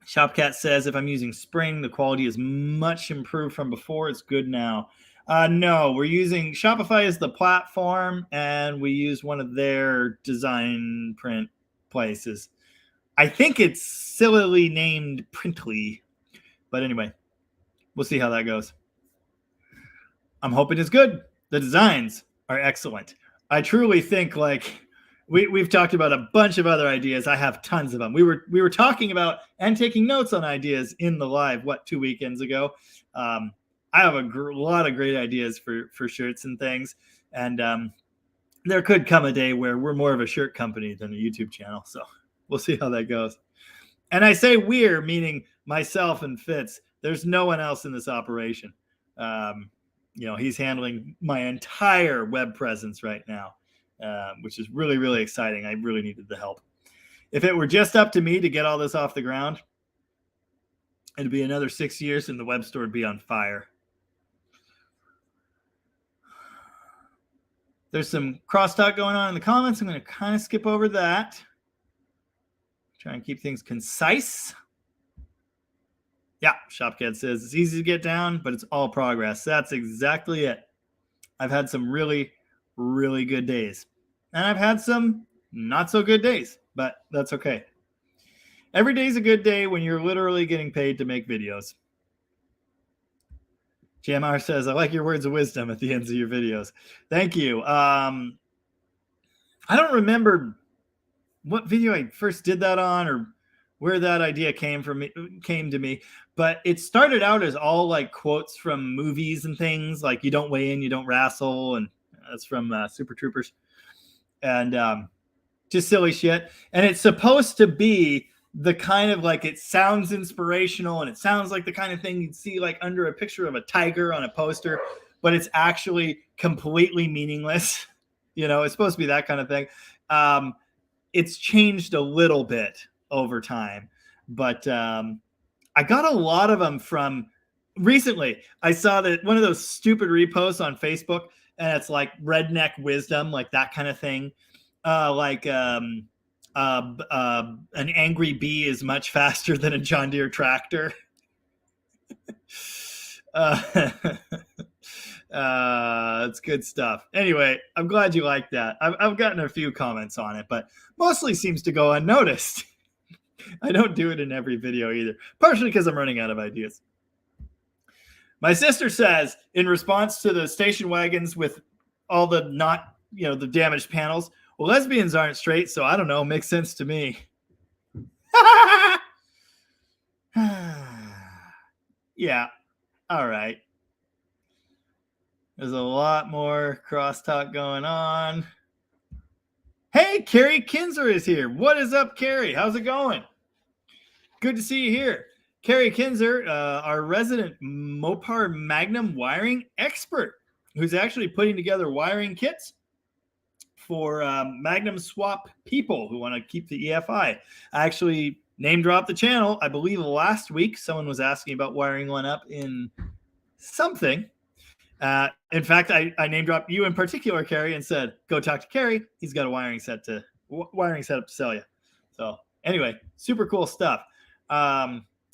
S1: Shopcat says, if I'm using Spring, the quality is much improved from before. It's good now. No, we're using Shopify as the platform, and we use one of their design print places. I think it's sillily named Printly. But anyway, we'll see how that goes. I'm hoping it's good. The designs are excellent. I truly think we've talked about a bunch of other ideas. I have tons of them. We were talking about and taking notes on ideas in the live, 2 weekends ago. I have a lot of great ideas for shirts and things. And there could come a day where we're more of a shirt company than a YouTube channel. So we'll see how that goes. And I say we're, meaning myself and Fitz. There's no one else in this operation. He's handling my entire web presence right now, which is really, really exciting. I really needed the help. If it were just up to me to get all this off the ground, it'd be another 6 years and the web store would be on fire. There's some crosstalk going on in the comments. I'm going to kind of skip over that. Try and keep things concise. Yeah, Shopcat says it's easy to get down, but it's all progress. That's exactly it. I've had some really, really good days. And I've had some not so good days, but that's okay. Every day's a good day when you're literally getting paid to make videos. JMR says, I like your words of wisdom at the ends of your videos. Thank you. I don't remember what video I first did that on or where that idea came to me, but it started out as all like quotes from movies and things like you don't weigh in, you don't wrestle. And that's from Super Troopers and just silly shit. And it's supposed to be the kind of like, it sounds inspirational and it sounds like the kind of thing you'd see like under a picture of a tiger on a poster, but it's actually completely meaningless. You know, it's supposed to be that kind of thing. It's changed a little bit over time, but I got a lot of them from recently. I saw that one of those stupid reposts on Facebook and it's like redneck wisdom, like that kind of thing. An angry bee is much faster than a John Deere tractor. It's good stuff. Anyway, I'm glad you like that. I've gotten a few comments on it, but mostly seems to go unnoticed. I don't do it in every video either, partially because I'm running out of ideas. My sister says, in response to the station wagons with all the the damaged panels, well, lesbians aren't straight, so I don't know. Makes sense to me. Yeah. All right. There's a lot more crosstalk going on. Hey, Carrie Kinzer is here. What is up, Carrie? How's it going? Good to see you here. Carrie Kinzer, our resident Mopar Magnum wiring expert, who's actually putting together wiring kits for Magnum swap people who want to keep the EFI. I actually name dropped the channel. I believe last week someone was asking about wiring one up in something. In fact, I name dropped you in particular, Carrie, and said, go talk to Carrie. He's got a wiring setup to sell you. So anyway, super cool stuff.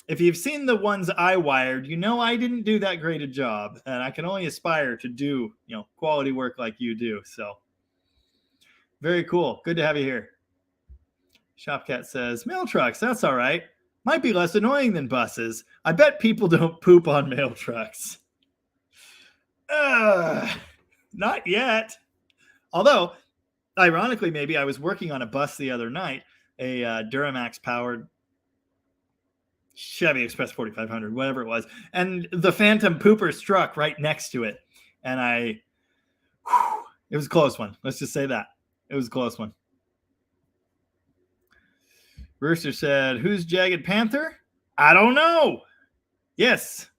S1: If you've seen the ones I wired, you know I didn't do that great a job, and I can only aspire to do quality work like you do. So very cool. Good to have you here. Shopcat says, mail trucks, that's all right. Might be less annoying than buses. I bet people don't poop on mail trucks. Not yet. Although, ironically, maybe I was working on a bus the other night, a Duramax powered Chevy Express 4500, whatever it was, and the phantom pooper struck right next to it. And it was a close one. Let's just say that. It was a close one. Rooster said, who's Jagged Panther? I don't know. Yes.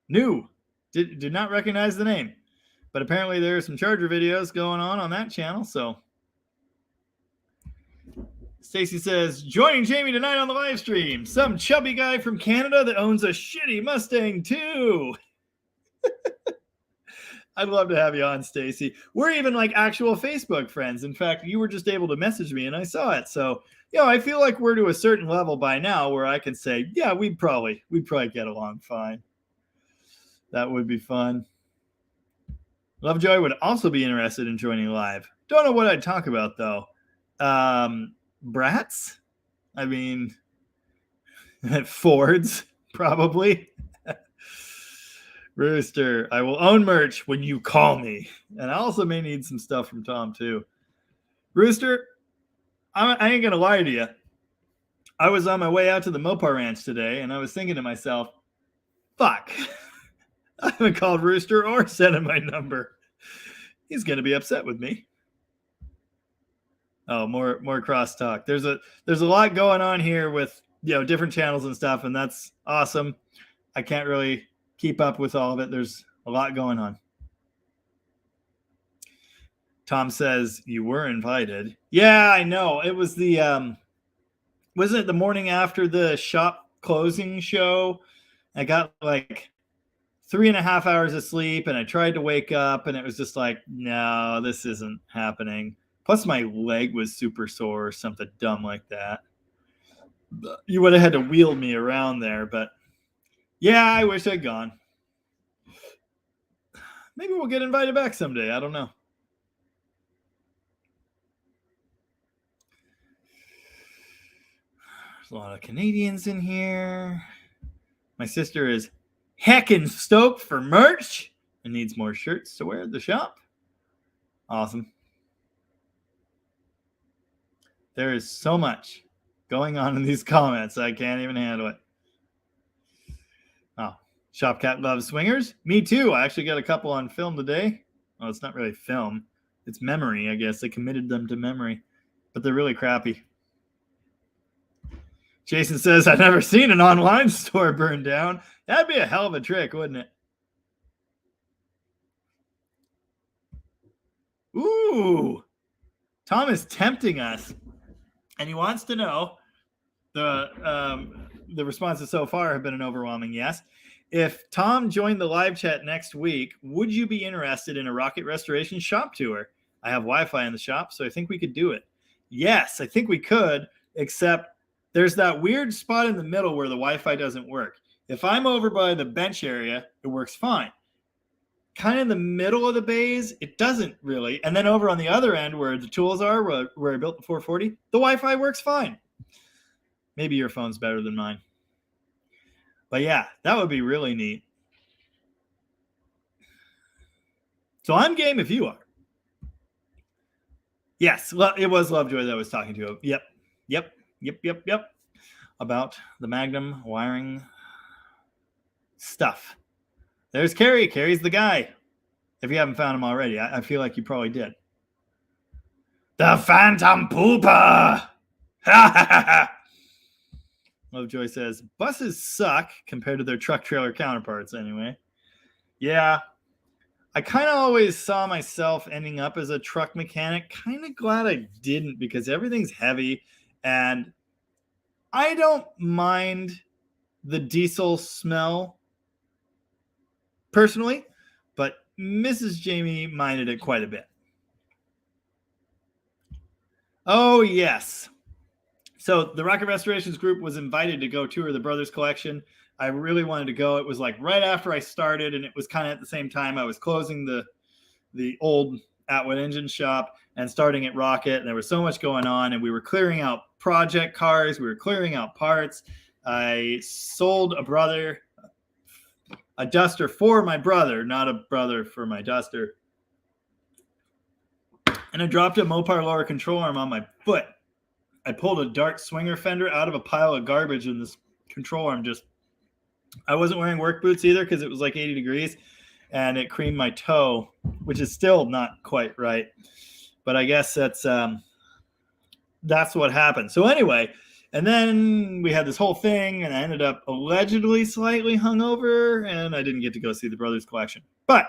S1: New. Did not recognize the name. But apparently there are some Charger videos going on that channel. So Stacy says, joining Jamie tonight on the live stream. Some chubby guy from Canada that owns a shitty Mustang too. I'd love to have you on, Stacy. We're even like actual Facebook friends. In fact, you were just able to message me and I saw it. So, I feel like we're to a certain level by now where I can say, yeah, we'd probably get along fine. That would be fun. Lovejoy would also be interested in joining live. Don't know what I'd talk about though. Brats? I mean, Fords, probably. Rooster, I will own merch when you call me. And I also may need some stuff from Tom, too. Rooster, I ain't going to lie to you. I was on my way out to the Mopar Ranch today, and I was thinking to myself, fuck. I haven't called Rooster or sent him my number. He's going to be upset with me. Oh, more crosstalk. There's a lot going on here with different channels and stuff, and that's awesome. I can't really keep up with all of it. There's a lot going on. Tom says you were invited. Yeah, I know. It was the was it the morning after the shop closing show? I got like 3.5 hours of sleep, and I tried to wake up, and it was just like, no, this isn't happening. Plus, my leg was super sore or something dumb like that. You would have had to wheel me around there, but yeah, I wish I'd gone. Maybe we'll get invited back someday. I don't know. There's a lot of Canadians in here. My sister is heckin' stoked for merch and needs more shirts to wear at the shop. Awesome. There is so much going on in these comments. I can't even handle it. Oh, Shopcat loves swingers. Me too. I actually got a couple on film today. Well, it's not really film. It's memory, I guess. They committed them to memory. But they're really crappy. Jason says, I've never seen an online store burned down. That'd be a hell of a trick, wouldn't it? Ooh. Tom is tempting us. And he wants to know, the responses so far have been an overwhelming yes. If Tom joined the live chat next week, would you be interested in a rocket restoration shop tour? I have Wi-Fi in the shop, so I think we could do it. Yes, I think we could, except there's that weird spot in the middle where the Wi-Fi doesn't work. If I'm over by the bench area, it works fine. Kind of in the middle of the bays, it doesn't really. And then over on the other end where the tools are, where I built the 440, the Wi-Fi works fine. Maybe your phone's better than mine. But yeah, that would be really neat. So I'm game if you are. Yes, it was Lovejoy that I was talking to. Yep. About the Magnum wiring stuff. There's Carrie. Carrie's the guy. If you haven't found him already, I feel like you probably did. The Phantom Pooper. Lovejoy says, buses suck compared to their truck trailer counterparts anyway. Yeah. I kind of always saw myself ending up as a truck mechanic. Kind of glad I didn't because everything's heavy and I don't mind the diesel smell personally, but Mrs. Jamie minded it quite a bit. Oh, yes. So the Rocket Restorations group was invited to go tour the Brothers Collection. I really wanted to go. It was like right after I started, and it was kind of at the same time I was closing the old Atwood engine shop and starting at Rocket, and there was so much going on, and we were clearing out project cars. We were clearing out parts. I sold a duster for my brother, not a brother for my duster. And I dropped a Mopar lower control arm on my foot. I pulled a Dart swinger fender out of a pile of garbage, and this control arm I wasn't wearing work boots either because it was like 80 degrees, and it creamed my toe, which is still not quite right. But I guess that's what happened. So anyway, and then we had this whole thing, and I ended up allegedly slightly hungover, and I didn't get to go see the Brothers Collection. But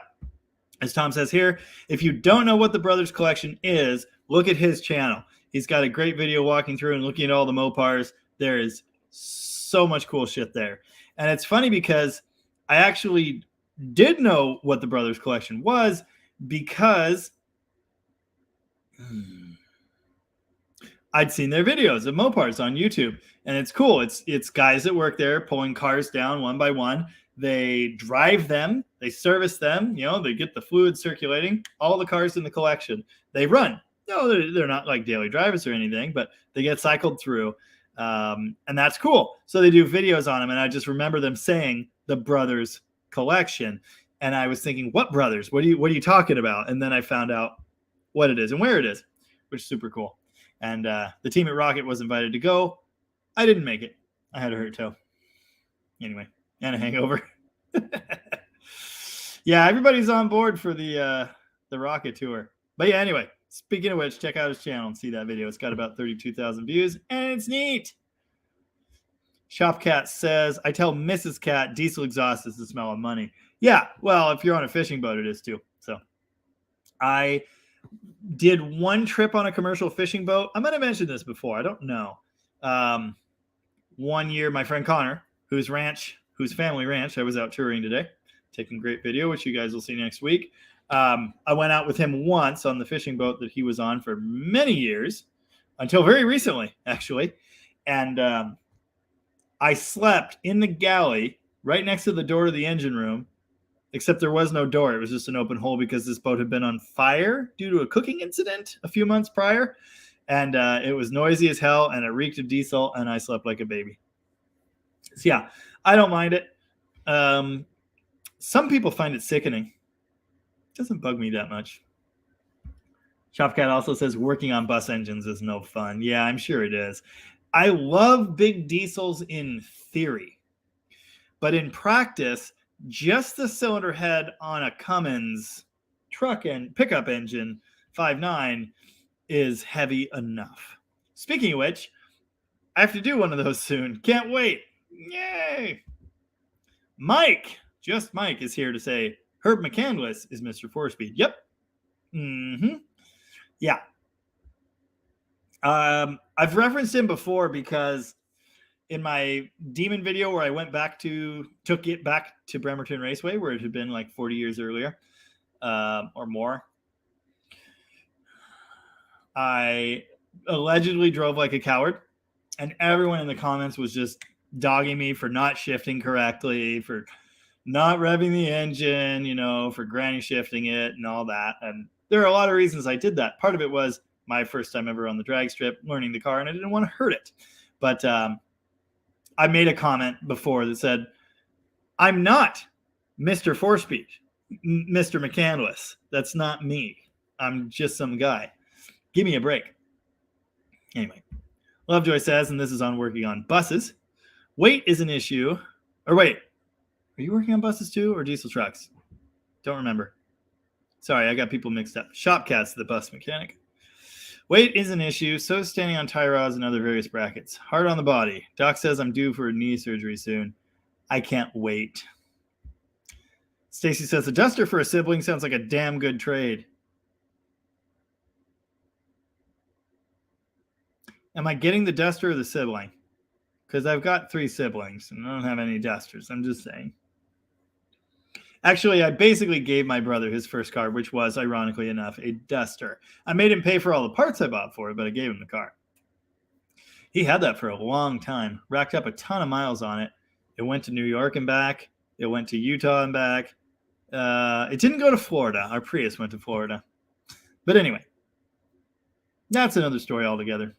S1: as Tom says here, if you don't know what the Brothers Collection is, look at his channel. He's got a great video walking through and looking at all the Mopars. There is so much cool shit there. And it's funny because I actually did know what the Brothers Collection was because I'd seen their videos of Mopars on YouTube. And it's cool. It's guys that work there pulling cars down one by one. They drive them. They service them. They get the fluid circulating. All the cars in the collection. They run. No, they're not like daily drivers or anything, but they get cycled through. And that's cool. So they do videos on them. And I just remember them saying the Brothers Collection. And I was thinking, what brothers? What are you talking about? And then I found out what it is and where it is, which is super cool. And the team at Rocket was invited to go. I didn't make it. I had a hurt toe. Anyway, and a hangover. Yeah, everybody's on board for the Rocket tour. But yeah, anyway. Speaking of which, check out his channel and see that video. It's got about 32,000 views, and it's neat. Shopcat says, I tell Mrs. Cat diesel exhaust is the smell of money. Yeah, well, if you're on a fishing boat, it is too. So I did one trip on a commercial fishing boat. I might have mentioned this before. I don't know. 1 year, my friend Connor, whose family ranch, I was out touring today, taking great video, which you guys will see next week. I went out with him once on the fishing boat that he was on for many years, until very recently, actually. And I slept in the galley right next to the door to the engine room, except there was no door. It was just an open hole because this boat had been on fire due to a cooking incident a few months prior. And it was noisy as hell, and it reeked of diesel, and I slept like a baby. So yeah, I don't mind it. Some people find it sickening. It doesn't bug me that much. Shopcat also says working on bus engines is no fun. Yeah, I'm sure it is. I love big diesels in theory, but in practice, just the cylinder head on a Cummins truck and pickup engine 5.9 is heavy enough. Speaking of which, I have to do one of those soon. Can't wait. Yay. Mike, just Mike, is here to say Herb McCandless is Mr. 4-Speed. Yep. Yeah. I've referenced him before because in my Demon video where I took it back to Bremerton Raceway, where it had been like 40 years earlier or more, I allegedly drove like a coward, and everyone in the comments was just dogging me for not shifting correctly, for not revving the engine, for granny shifting it and all that. And there are a lot of reasons I did that. Part of it was my first time ever on the drag strip, learning the car, and I didn't want to hurt it. But I made a comment before that said, I'm not Mr. 4-Speed, Mr. McCandless. That's not me. I'm just some guy. Give me a break. Anyway, Lovejoy says, and this is on working on buses, weight is an issue. Or wait, are you working on buses too, or diesel trucks? Don't remember. Sorry, I got people mixed up. Shopcat's the bus mechanic. Weight is an issue, so is standing on tie rods and other various brackets. Hard on the body. Doc says I'm due for knee surgery soon. I can't wait. Stacy says a duster for a sibling sounds like a damn good trade. Am I getting the duster or the sibling? Because I've got 3 siblings and I don't have any dusters. I'm just saying. Actually, I basically gave my brother his first car, which was, ironically enough, a duster. I made him pay for all the parts I bought for it, but I gave him the car. He had that for a long time, racked up a ton of miles on it. It went to New York and back. It went to Utah and back. It didn't go to Florida. Our Prius went to Florida. But anyway, that's another story altogether.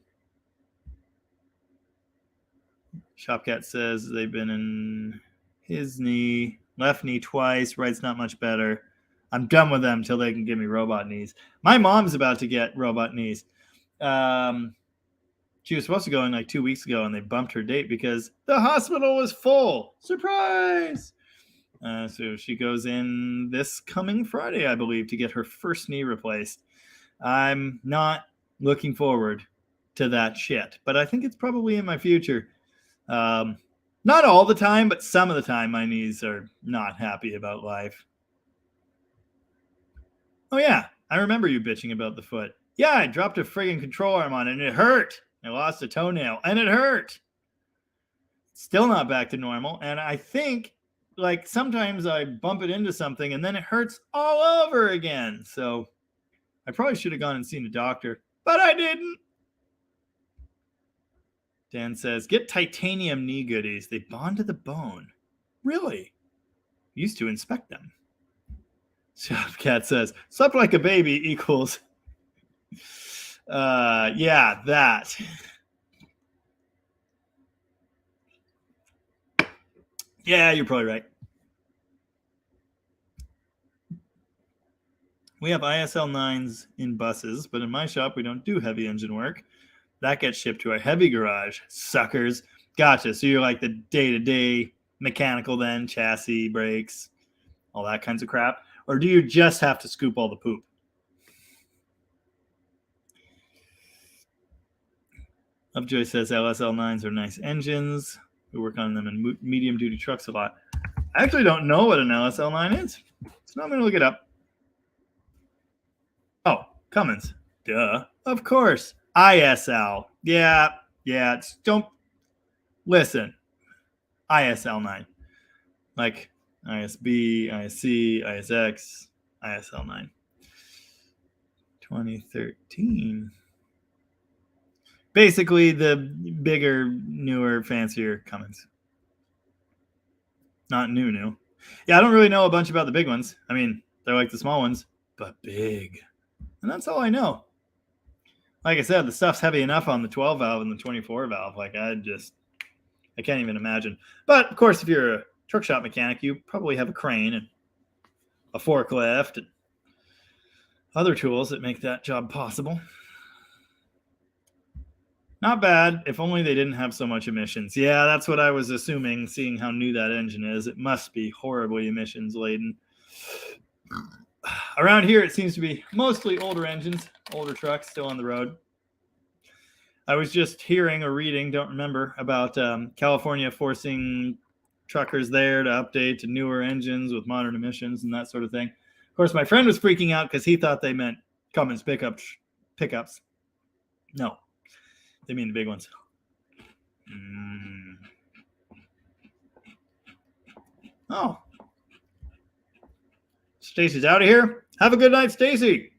S1: Shopcat says they've been in his knee, left knee twice, right's not much better. I'm done with them until they can give me robot knees. My mom's about to get robot knees. She was supposed to go in like 2 weeks ago, and they bumped her date because the hospital was full. Surprise! So she goes in this coming Friday, I believe, to get her first knee replaced. I'm not looking forward to that shit, but I think it's probably in my future. Not all the time, but some of the time my knees are not happy about life. Oh yeah, I remember you bitching about the foot. Yeah, I dropped a friggin' control arm on it and it hurt. I lost a toenail and it hurt. Still not back to normal. And I think like sometimes I bump it into something and then it hurts all over again. So I probably should have gone and seen a doctor, but I didn't. Dan says, get titanium knee goodies. They bond to the bone. Really? Used to inspect them. Shopcat says, slept like a baby equals. Yeah, that. Yeah, you're probably right. We have ISL 9s in buses, but in my shop, we don't do heavy engine work. That gets shipped to a heavy garage. Suckers. Gotcha. So you're like the day-to-day mechanical then, chassis, brakes, all that kinds of crap? Or do you just have to scoop all the poop? Lovejoy says LSL 9s are nice engines. We work on them in medium-duty trucks a lot. I actually don't know what an LSL 9 is. So I'm going to look it up. Oh, Cummins. Duh. Of course. ISL. Yeah, Yeah, don't listen. ISL9. Like ISB, ISC, ISX, ISL9. 2013. Basically, the bigger, newer, fancier Cummins. Not new. Yeah, I don't really know a bunch about the big ones. I mean, they're like the small ones, but big. And that's all I know. Like I said, the stuff's heavy enough on the 12 valve and the 24 valve. Like, I can't even imagine. But, of course, if you're a truck shop mechanic, you probably have a crane and a forklift and other tools that make that job possible. Not bad, if only they didn't have so much emissions. Yeah, that's what I was assuming, seeing how new that engine is. It must be horribly emissions laden. Around here, it seems to be mostly older engines, older trucks still on the road. I was just hearing or reading, don't remember, about California forcing truckers there to update to newer engines with modern emissions and that sort of thing. Of course, my friend was freaking out because he thought they meant Cummins pickups. No, they mean the big ones. Oh. Stacy's out of here. Have a good night, Stacy.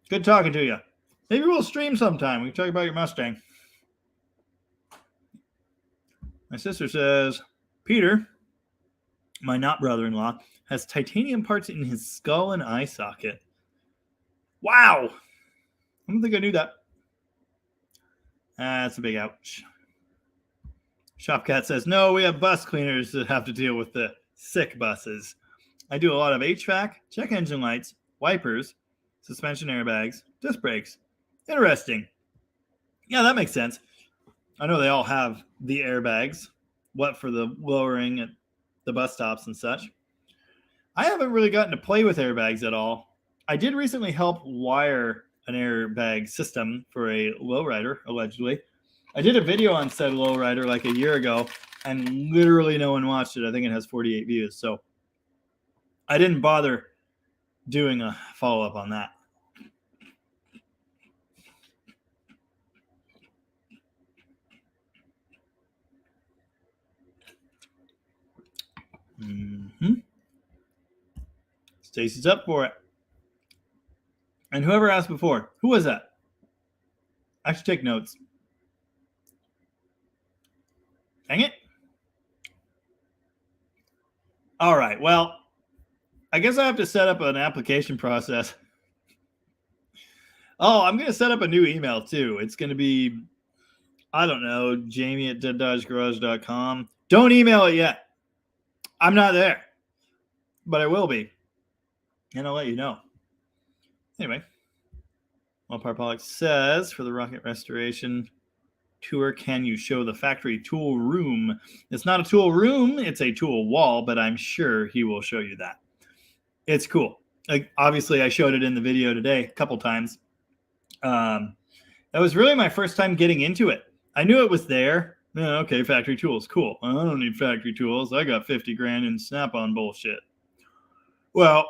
S1: Good talking to you. Maybe we'll stream sometime. We can talk about your Mustang. My sister says, Peter, my not brother-in-law, has titanium parts in his skull and eye socket. Wow. I don't think I knew that. That's a big ouch. Shopcat says, no, we have bus cleaners that have to deal with the sick buses. I do a lot of HVAC, check engine lights, wipers, suspension airbags, disc brakes. Interesting. Yeah, that makes sense. I know they all have the airbags. What for the lowering at the bus stops and such. I haven't really gotten to play with airbags at all. I did recently help wire an airbag system for a lowrider, allegedly. I did a video on said lowrider like a year ago, and literally no one watched it. I think it has 48 views. So I didn't bother doing a follow-up on that. Stacy's up for it. And whoever asked before, who was that? I should take notes. Dang it. All right. Well, I guess I have to set up an application process. Oh, I'm going to set up a new email too. It's going to be, I don't know, jamie@deaddodgegarage.com. Don't email it yet. I'm not there, but I will be. And I'll let you know. Anyway, Mopar Pollock says, for the rocket restoration tour, can you show the factory tool room? It's not a tool room, it's a tool wall, but I'm sure he will show you that. It's cool. Like, obviously, I showed it in the video today a couple times. That was really my first time getting into it. I knew it was there. Okay, factory tools, cool. I don't need factory tools. I got 50 grand in Snap-on bullshit. Well,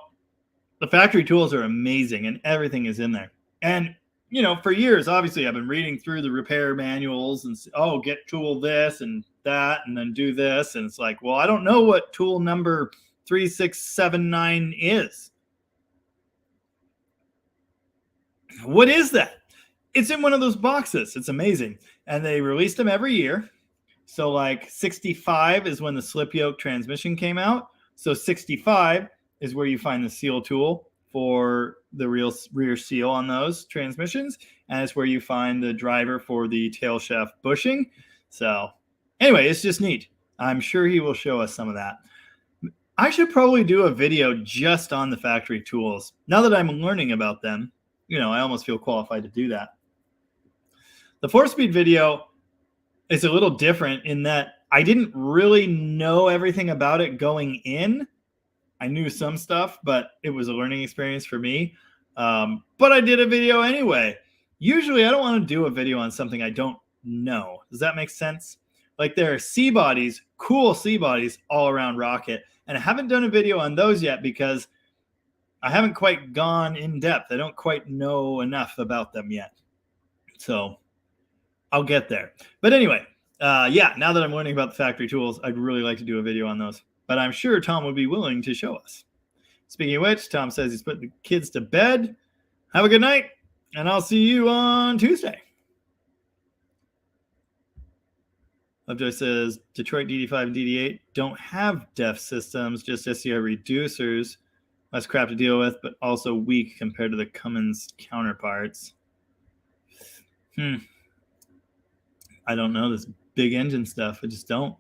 S1: the factory tools are amazing, and everything is in there. And, you know, for years, obviously, I've been reading through the repair manuals and, get tool this and that, and then do this. And it's like, well, I don't know what tool number 3679 is. What is that? It's in one of those boxes. It's amazing. And they released them every year. So like 65 is when the slip yoke transmission came out. So 65 is where you find the seal tool for the rear seal on those transmissions. And it's where you find the driver for the tail shaft bushing. So anyway, it's just neat. I'm sure he will show us some of that. I should probably do a video just on the factory tools. Now that I'm learning about them, you know, I almost feel qualified to do that. The 4-speed video is a little different in that I didn't really know everything about it going in. I knew some stuff, but it was a learning experience for me. But I did a video anyway. Usually I don't want to do a video on something I don't know. Does that make sense? Like, there are C-bodies, cool C-bodies all around Rocket. And I haven't done a video on those yet because I haven't quite gone in depth. I don't quite know enough about them yet. So I'll get there. But anyway, yeah, now that I'm learning about the factory tools, I'd really like to do a video on those. But I'm sure Tom would be willing to show us. Speaking of which, Tom says he's putting the kids to bed. Have a good night, and I'll see you on Tuesday. Lovejoy says Detroit DD5 and DD8 don't have DEF systems, just SCI reducers. Less crap to deal with, but also weak compared to the Cummins counterparts. I don't know this big engine stuff. I just don't.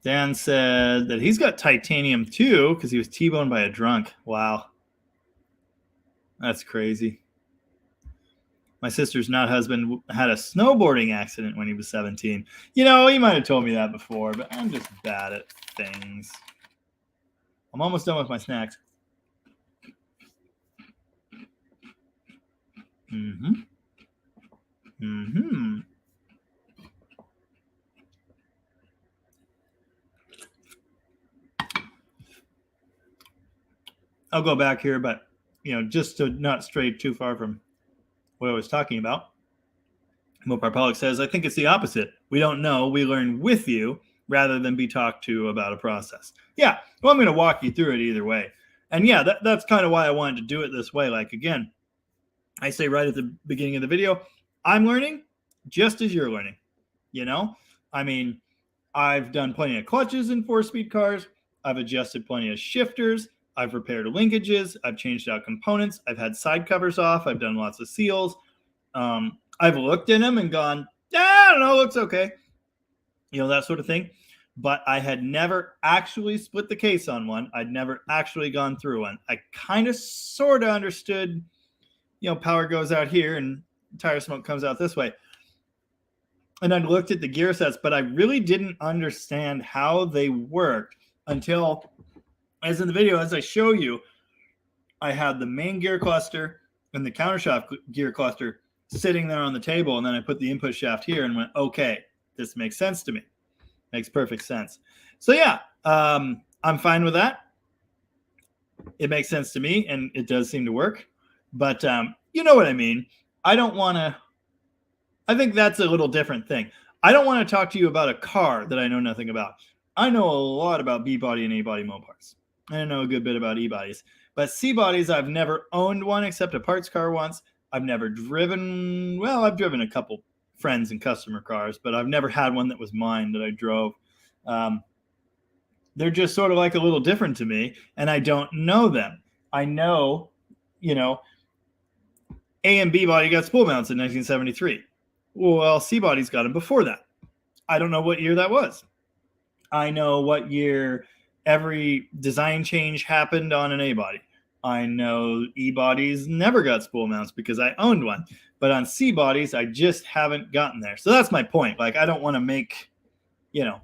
S1: Dan said that he's got titanium too because he was T-boned by a drunk. Wow. That's crazy. My sister's not husband had a snowboarding accident when he was 17. You know, he might have told me that before, but I'm just bad at things. I'm almost done with my snacks. I'll go back here, but, you know, just to not stray too far from what I was talking about. Mopar Pollock says, I think it's the opposite. We don't know. We learn with you rather than be talked to about a process. Yeah, well, I'm going to walk you through it either way. And yeah, that's kind of why I wanted to do it this way. Like, again, I say right at the beginning of the video, I'm learning just as you're learning. You know, I mean, I've done plenty of clutches in 4-speed cars. I've adjusted plenty of shifters. I've repaired linkages. I've changed out components. I've had side covers off. I've done lots of seals. I've looked in them and gone, I don't know, looks okay. You know, that sort of thing. But I had never actually split the case on one. I'd never actually gone through one. I kind of sort of understood, you know, power goes out here and tire smoke comes out this way. And I looked at the gear sets, but I really didn't understand how they worked until, as in the video, as I show you, I had the main gear cluster and the countershaft gear cluster sitting there on the table. And then I put the input shaft here and went, okay, this makes sense to me. Makes perfect sense. So yeah, I'm fine with that. It makes sense to me and it does seem to work. But you know what I mean? I think that's a little different thing. I don't want to talk to you about a car that I know nothing about. I know a lot about B-body and A-body Mopars. I know a good bit about E-bodies. But C-bodies, I've never owned one except a parts car once. I've never driven, well, I've driven a couple friends and customer cars, but I've never had one that was mine that I drove. They're just sort of like a little different to me, and I don't know them. I know, you know, A and B body got spool mounts in 1973. Well, C body's got them before that. I don't know what year that was. I know what year every design change happened on an A body. I know E bodies never got spool mounts because I owned one. But on C bodies, I just haven't gotten there. So that's my point. Like, I don't want to make, you know,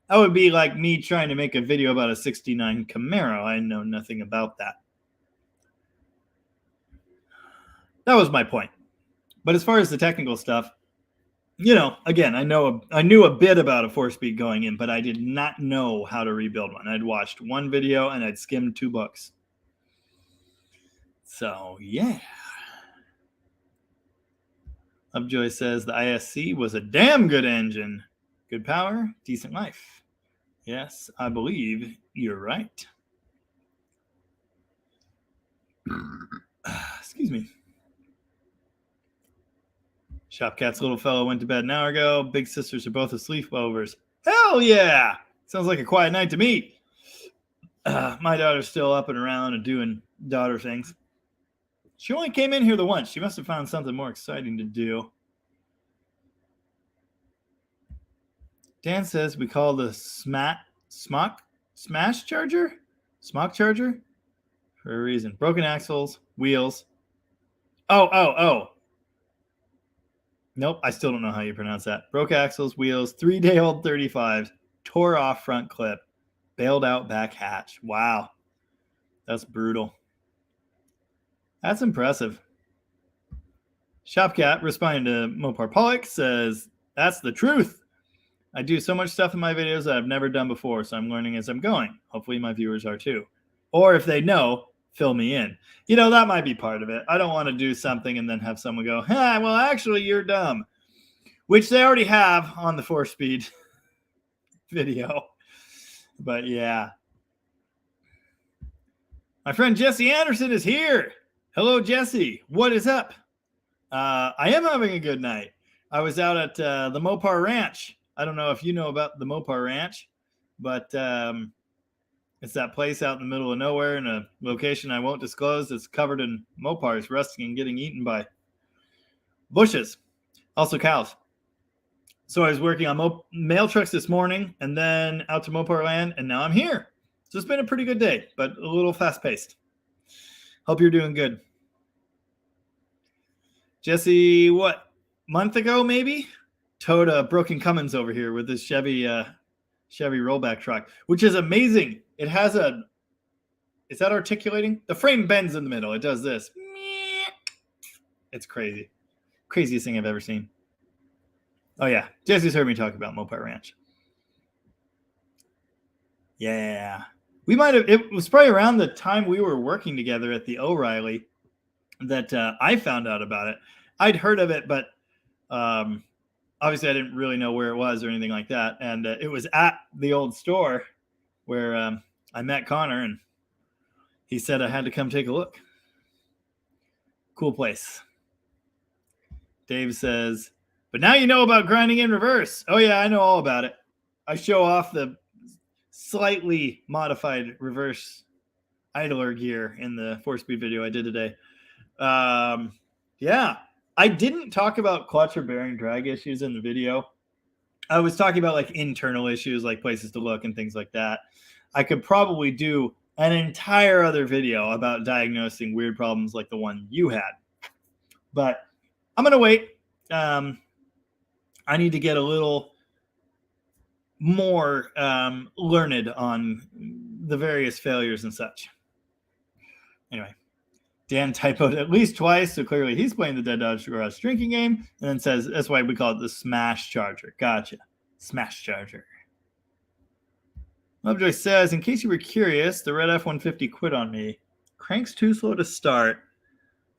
S1: that would be like me trying to make a video about a 69 Camaro. I know nothing about that. That was my point. But as far as the technical stuff, you know, again, I knew a bit about a 4-speed going in, but I did not know how to rebuild one. I'd watched one video and I'd skimmed 2 books. So, yeah. Lovejoy says the ISC was a damn good engine. Good power, decent life. Yes, I believe you're right. Excuse me. Shopcat's little fellow went to bed an hour ago. Big sisters are both asleep overs. Hell yeah! Sounds like a quiet night to me. My daughter's still up and around and doing daughter things. She only came in here the once. She must have found something more exciting to do. Dan says we call the smash charger? Smock charger? For a reason. Broken axles, wheels. Oh. Nope, I still don't know how you pronounce that. Broke axles, wheels, 3-day-old 35s, tore off front clip, bailed out back hatch. Wow. That's brutal. That's impressive. Shopcat, responding to Mopar Pollock, says, that's the truth. I do so much stuff in my videos that I've never done before, so I'm learning as I'm going. Hopefully my viewers are too. Or if they know, fill me in. That might be part of it. I don't want to do something and then have someone go, well, actually, you're dumb, which they already have on the 4-speed video. But yeah. My friend Jesse Anderson is here. Hello, Jesse. What is up? I am having a good night. I was out at the Mopar Ranch. I don't know if you know about the Mopar Ranch, but it's that place out in the middle of nowhere in a location I won't disclose. It's covered in Mopars rusting and getting eaten by bushes, also cows. So I was working on mail trucks this morning and then out to Mopar Land, and now I'm here. So it's been a pretty good day, but a little fast-paced. Hope you're doing good. Jesse, what, month ago maybe? Towed a broken Cummins over here with this Chevy rollback truck, which is amazing. It has is that articulating? The frame bends in the middle. It does this. It's crazy. Craziest thing I've ever seen. Oh yeah, Jesse's heard me talk about Mopar Ranch. Yeah. It was probably around the time we were working together at the O'Reilly that I found out about it. I'd heard of it, but obviously I didn't really know where it was or anything like that. And it was at the old store where I met Connor, and he said I had to come take a look. Cool place. Dave says, but now you know about grinding in reverse. Oh yeah, I know all about it. I show off the slightly modified reverse idler gear in the 4-speed video I did today. Yeah, I didn't talk about clutch or bearing drag issues in the video. I was talking about like internal issues, like places to look and things like that. I could probably do an entire other video about diagnosing weird problems like the one you had, but I'm going to wait. I need to get a little more learned on the various failures and such. Anyway, Dan typoed at least twice, so clearly he's playing the Dead Dodge Garage drinking game, and then says that's why we call it the Smash Charger. Gotcha. Smash Charger. Lovejoy says, in case you were curious, the red F-150 quit on me. Crank's too slow to start.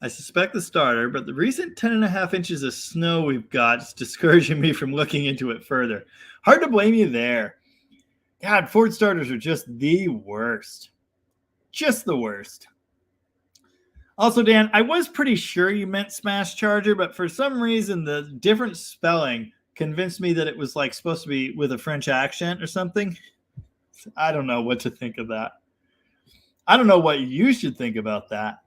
S1: I suspect the starter, but the recent 10.5 inches of snow we've got is discouraging me from looking into it further. Hard to blame you there. God, Ford starters are just the worst. Just the worst. Also, Dan, I was pretty sure you meant Smash Charger, but for some reason the different spelling convinced me that it was like supposed to be with a French accent or something. I don't know what to think of that. I don't know what you should think about that.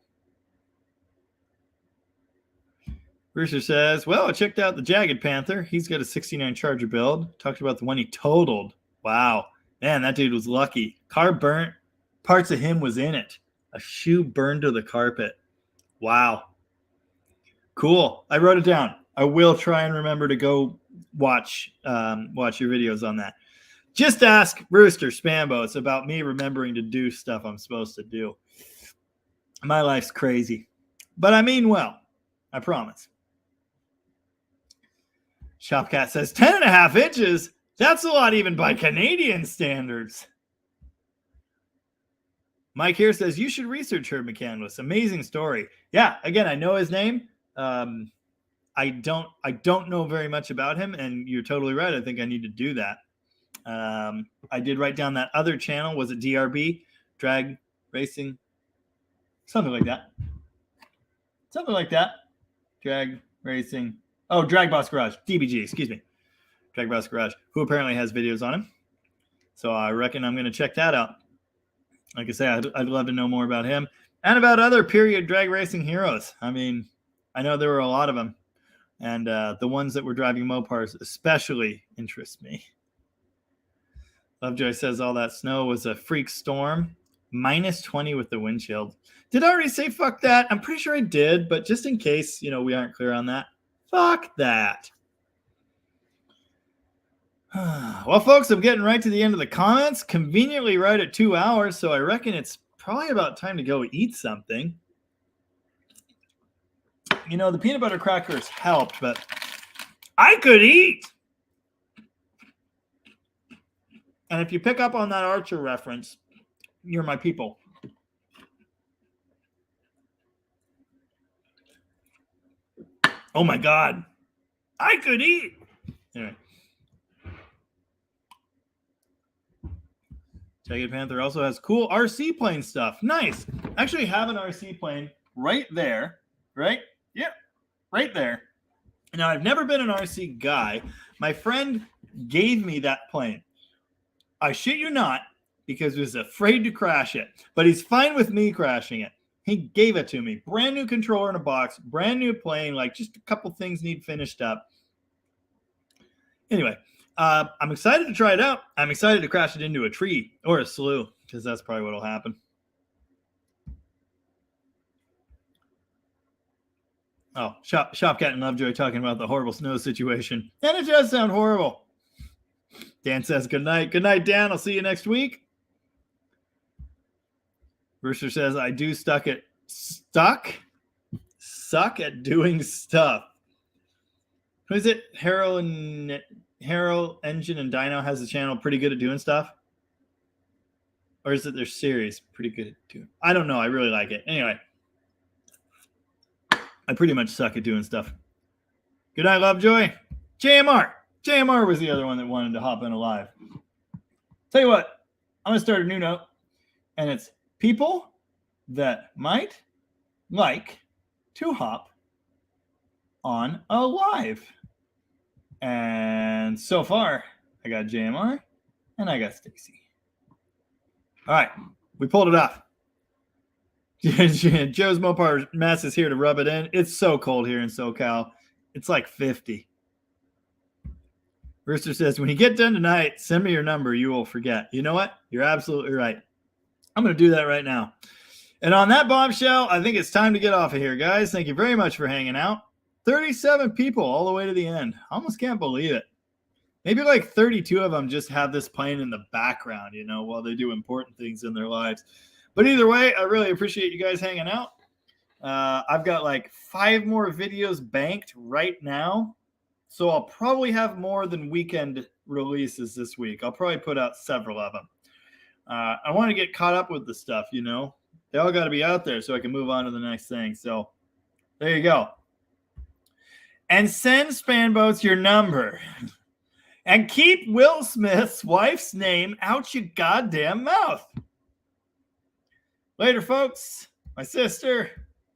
S1: Brewster says, well, I checked out the Jagged Panther. He's got a 69 Charger build. Talked about the one he totaled. Wow. Man, that dude was lucky. Car burnt. Parts of him was in it. A shoe burned to the carpet. Wow. Cool. I wrote it down. I will try and remember to go watch your videos on that. Just ask Brewster Spambo. About me remembering to do stuff I'm supposed to do. My life's crazy. But I mean well. I promise. Shopcat says 10.5 inches. That's a lot even by Canadian standards. Mike here says you should research Herb McCandless. Amazing story. Yeah, again, I know his name. I don't know very much about him, and you're totally right. I think I need to do that. I did write down that other channel. Was it DRB? Drag Racing? Something like that. Drag Racing. Oh, Drag Boss Garage. DBG, excuse me. Drag Boss Garage, who apparently has videos on him. So I reckon I'm going to check that out. Like I say, I'd love to know more about him and about other period drag racing heroes. I mean, I know there were a lot of them. And the ones that were driving Mopars especially interest me. Lovejoy says all that snow was a freak storm. -20 with the windshield. Did I already say fuck that? I'm pretty sure I did, but just in case, we aren't clear on that. Fuck that. Well, folks, I'm getting right to the end of the comments. Conveniently right at 2 hours, so I reckon it's probably about time to go eat something. The peanut butter crackers helped, but I could eat. And if you pick up on that Archer reference, you're my people. Oh my God. I could eat. Anyway. Jagged Panther also has cool RC plane stuff. Nice. Actually have an RC plane right there. Right? Yep. Right there. Now, I've never been an RC guy. My friend gave me that plane. I shit you not, because he was afraid to crash it. But he's fine with me crashing it. He gave it to me. Brand new controller in a box. Brand new plane. Like, just a couple things need finished up. Anyway, I'm excited to try it out. I'm excited to crash it into a tree or a slough, because that's probably what will happen. Oh, Shopcat and Lovejoy talking about the horrible snow situation. And it does sound horrible. Dan says good night. Good night, Dan. I'll see you next week. Brewster says, I do suck at doing stuff. Who is it? Harold Engine and Dino has a channel pretty good at doing stuff? Or is it their series pretty good at doing? I don't know. I really like it. Anyway. I pretty much suck at doing stuff. Good night, Lovejoy. JMR. JMR was the other one that wanted to hop in alive. Tell you what, I'm going to start a new note, and it's people that might like to hop on a live. And so far, I got JMR and I got Stacy. All right, we pulled it off. Joe's Mopar mess is here to rub it in. It's so cold here in SoCal. It's like 50. Rooster says, when you get done tonight, send me your number. You will forget. You know what? You're absolutely right. I'm going to do that right now. And on that bombshell, I think it's time to get off of here, guys. Thank you very much for hanging out. 37 people all the way to the end. I almost can't believe it. Maybe like 32 of them just have this playing in the background, you know, while they do important things in their lives. But either way, I really appreciate you guys hanging out. I've got like 5 more videos banked right now. So I'll probably have more than weekend releases this week. I'll probably put out several of them. I want to get caught up with the stuff, you know. They all got to be out there so I can move on to the next thing. So there you go. And send Spanboats your number. And keep Will Smith's wife's name out your goddamn mouth. Later, folks. My sister,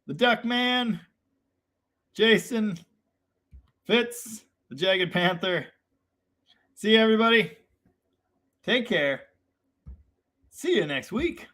S1: the Duck Man, Jason, Fitz, the Jagged Panther. See you, everybody. Take care. See you next week.